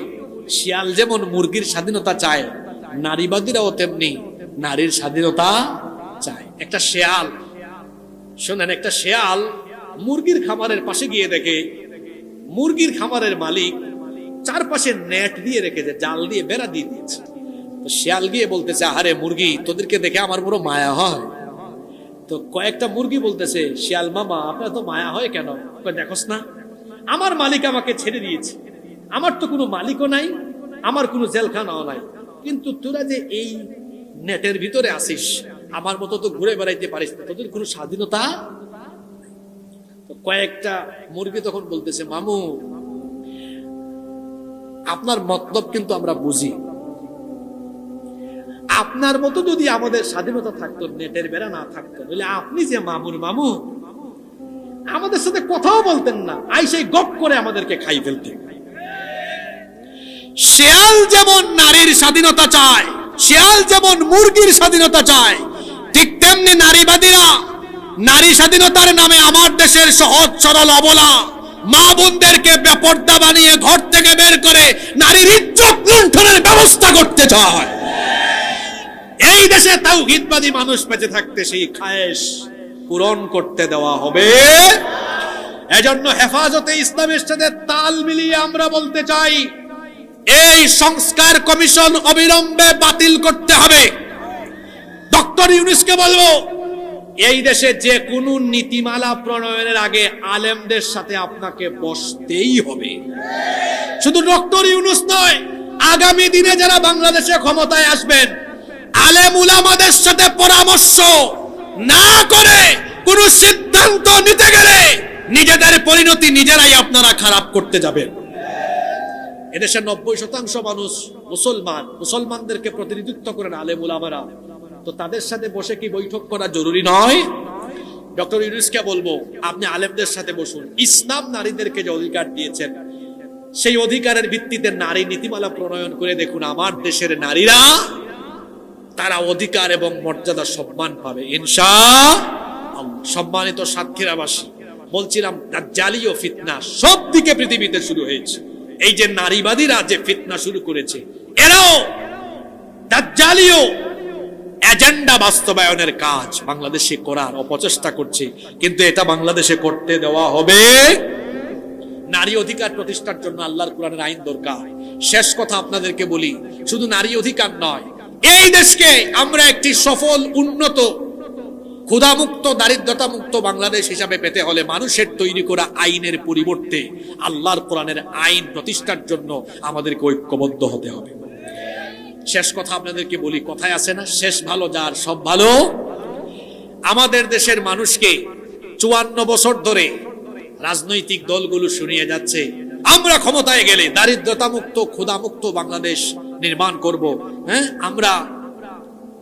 শিয়াল যেমন মুরগির স্বাধীনতা চায়, নারীবাদীরাও তেমনি নারীর স্বাধীনতা চায়। একটা শেয়াল, শোনেন, একটা শেয়াল মুরগির খামারের পাশে গিয়ে দেখে মুরগির খামারের মালিক চারপাশে নেট দিয়ে রেখেছে, জাল দিয়ে বেড়া দিয়ে দিয়েছে। তো শেয়াল গিয়ে বলতেছে, আরে মুরগি, তোদেরকে দেখে আমার বড় মায়া হয়। তো কয়েকটা মুরগি বলতেছে, শিয়াল মামা, আপনার তো মায়া হয় কেন? দেখোস না, আমার মালিক আমাকে ছেড়ে দিয়েছে, আমার তো কোনো মালিকও নাই, আমার কোনো জেলখানাও নাই, কিন্তু তোরা যে এই নেটের ভিতরে আসিস, আমার মতো তো ঘুরে বেড়াইতে পারিস না, তোদের কোনো স্বাধীনতা। তো কয়েকটা মুরগি তখন বলতেছে, মামু, আপনার মতলব কিন্তু আমরা বুঝি। আপনার মতো যদি আমাদের স্বাধীনতা থাকতো, নেটের বেড়া না থাকতো, তাহলে আপনি যে মামুর মামু আমাদের সাথে কথাও বলতেন না, আইসে গপ করে আমাদেরকে খাই ফেলতেন। শেয়াল যেমন নারীর স্বাধীনতা চায়, শেয়াল যেমন মুরগির স্বাধীনতা চায়, ঠিক তেমনি নারীবাদীরা নারী স্বাধীনতার নামে আমার দেশের সহজ সরল অবলা মা বোনদেরকে বেপর্দা বানিয়ে ঘর থেকে বের করে নারীর ইজ্জত লুণ্ঠনের ব্যবস্থা করতে চায়। এই দেশে তাওহীদবাদী মানুষ বেঁচে থাকতে সেই খায়েশ পূরণ করতে দেওয়া হবে। এজন্য হেফাজতে ইসলামের সাথে তাল মিলিয়ে আমরা বলতে চাই, এই সংস্কার কমিশন অবিলম্বে বাতিল করতে হবে। ডক্টর ইউনূসকে বলবো, এই দেশে যে কোনো নীতিমালা প্রণয়নের আগে আলেমদের সাথে আপনাকে বসতেই হবে। শুধু ডক্টর ইউনূস নয়, আগামী দিনে যারা বাংলাদেশে ক্ষমতায় আসবেন, আলেম উলামাদের সাথে পরামর্শ না করে কোন সিদ্ধান্ত নিতে গেলে নিজেদের পরিণতি নিজেরাই আপনারা খারাপ করতে যাবেন। এদেশের 90% মানুষ মুসলমান, মুসলমানদেরকে প্রতিনিধিত্ব করেন আলেম উলামারা, তো তাদের সাথে বসে কি বৈঠক করা জরুরি নয়? ডক্টর ইউনূসকে বলবো, আপনি আলেমদের সাথে বসুন। ইসলাম নারীদেরকে যে অধিকার দিয়েছেন, সেই অধিকারের ভিত্তিতে নারী নীতিমালা প্রণয়ন করে দেখুন, আমার দেশের নারীরা তারা অধিকার এবং মর্যাদা সম্মান পাবে ইনশাআল্লাহ। সম্মানিত সাতক্ষীরাবাসী, বলছিলাম দাজ্জালি ও ফিতনা সব দিকে পৃথিবীতে শুরু হয়েছে। এই যে নারীবাদীরা যে ফিতনা শুরু করেছে, এরাও দাজ্জালীয় এজেন্ডা বাস্তবায়নের কাজ বাংলাদেশে করার অপচেষ্টা করছে, কিন্তু এটা বাংলাদেশে করতে দেওয়া হবে। নারী অধিকার প্রতিষ্ঠার জন্য আল্লাহর কোরআনের আইন দরকার। শেষ কথা আপনাদেরকে বলি, শুধু নারী অধিকার নয়, এই দেশকে আমরা একটি সফল, উন্নত, ক্ষুধামুক্ত, দারিদ্রতা মুক্ত বাংলাদেশ হিসাবে পেতে হলে মানুষের তৈরি করা আইনের পরিবর্তে আল্লাহর কোরআনের আইন প্রতিষ্ঠার জন্য আমাদেরকে ঐক্যবদ্ধ হতে হবে। শেষ কথা আপনাদেরকে বলি, কথায় আছে না, শেষ ভালো যার সব ভালো। আমাদের দেশের মানুষকে 54 বছর ধরে রাজনৈতিক দলগুলো শুনিয়ে যাচ্ছে, আমরা ক্ষমতায় গেলে দারিদ্রতা মুক্ত, ক্ষুধামুক্ত বাংলাদেশ নির্মাণ করব। আমরা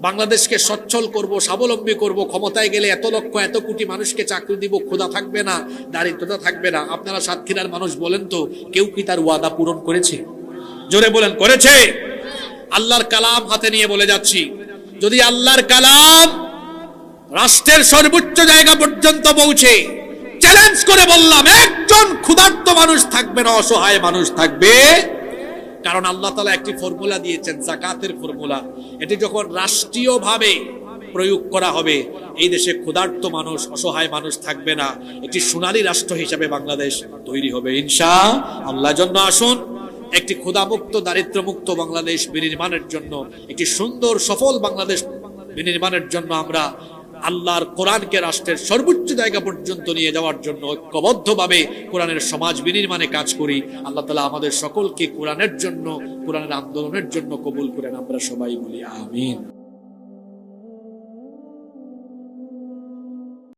বাংলাদেশকে সচ্ছল করব, স্বাবলম্বী করব, ক্ষমতায় গেলে এত লক্ষ এত কোটি মানুষকে চাকরি দিব, ক্ষুধা থাকবে না, দারিদ্রতা থাকবে না। আপনারা সাতক্ষীরার মানুষ বলেন তো, কেউ কি তার ওয়াদা পূরণ করেছে? জোরে বলেন, করেছে? আল্লাহর কালাম হাতে নিয়ে বলে যাচ্ছি, যদি আল্লাহর কালাম রাষ্ট্রের সর্বোচ্চ জায়গা পর্যন্ত পৌঁছে, চ্যালেঞ্জ করে বললাম, একজন ক্ষুধার্ত মানুষ থাকবে না, অসহায় মানুষ থাকবে। কারণ আল্লাহ তাআলা একটি ফর্মুলা দিয়েছেন, যাকাতের ফর্মুলা। এটি যখন রাষ্ট্রীয়ভাবে প্রয়োগ করা হবে, এই দেশে ক্ষুধার্ত মানুষ, অসহায় মানুষ থাকবে না। একটি সোনালী রাষ্ট্র হিসেবে বাংলাদেশ তৈরি হবে ইনশাআল্লাহ। জন্য আসুন, একটি ক্ষুধামুক্ত, দারিদ্র্যমুক্ত বাংলাদেশ বিনির্মাণের জন্য, একটি সুন্দর সফল বাংলাদেশ বিনির্মাণের জন্য আমরা আল্লাহর কোরআনকে রাষ্ট্রের সর্বোচ্চ জায়গা পর্যন্ত নিয়ে যাওয়ার জন্য ঐক্যবদ্ধভাবে কোরআনের সমাজ বিনির্মাণে কাজ করি। আল্লাহ তাআলা আমাদের সকলকে কোরআনের জন্য, কোরআনের আন্দোলনের জন্য কবুল করেন। আমরা সবাই বলি আমিন।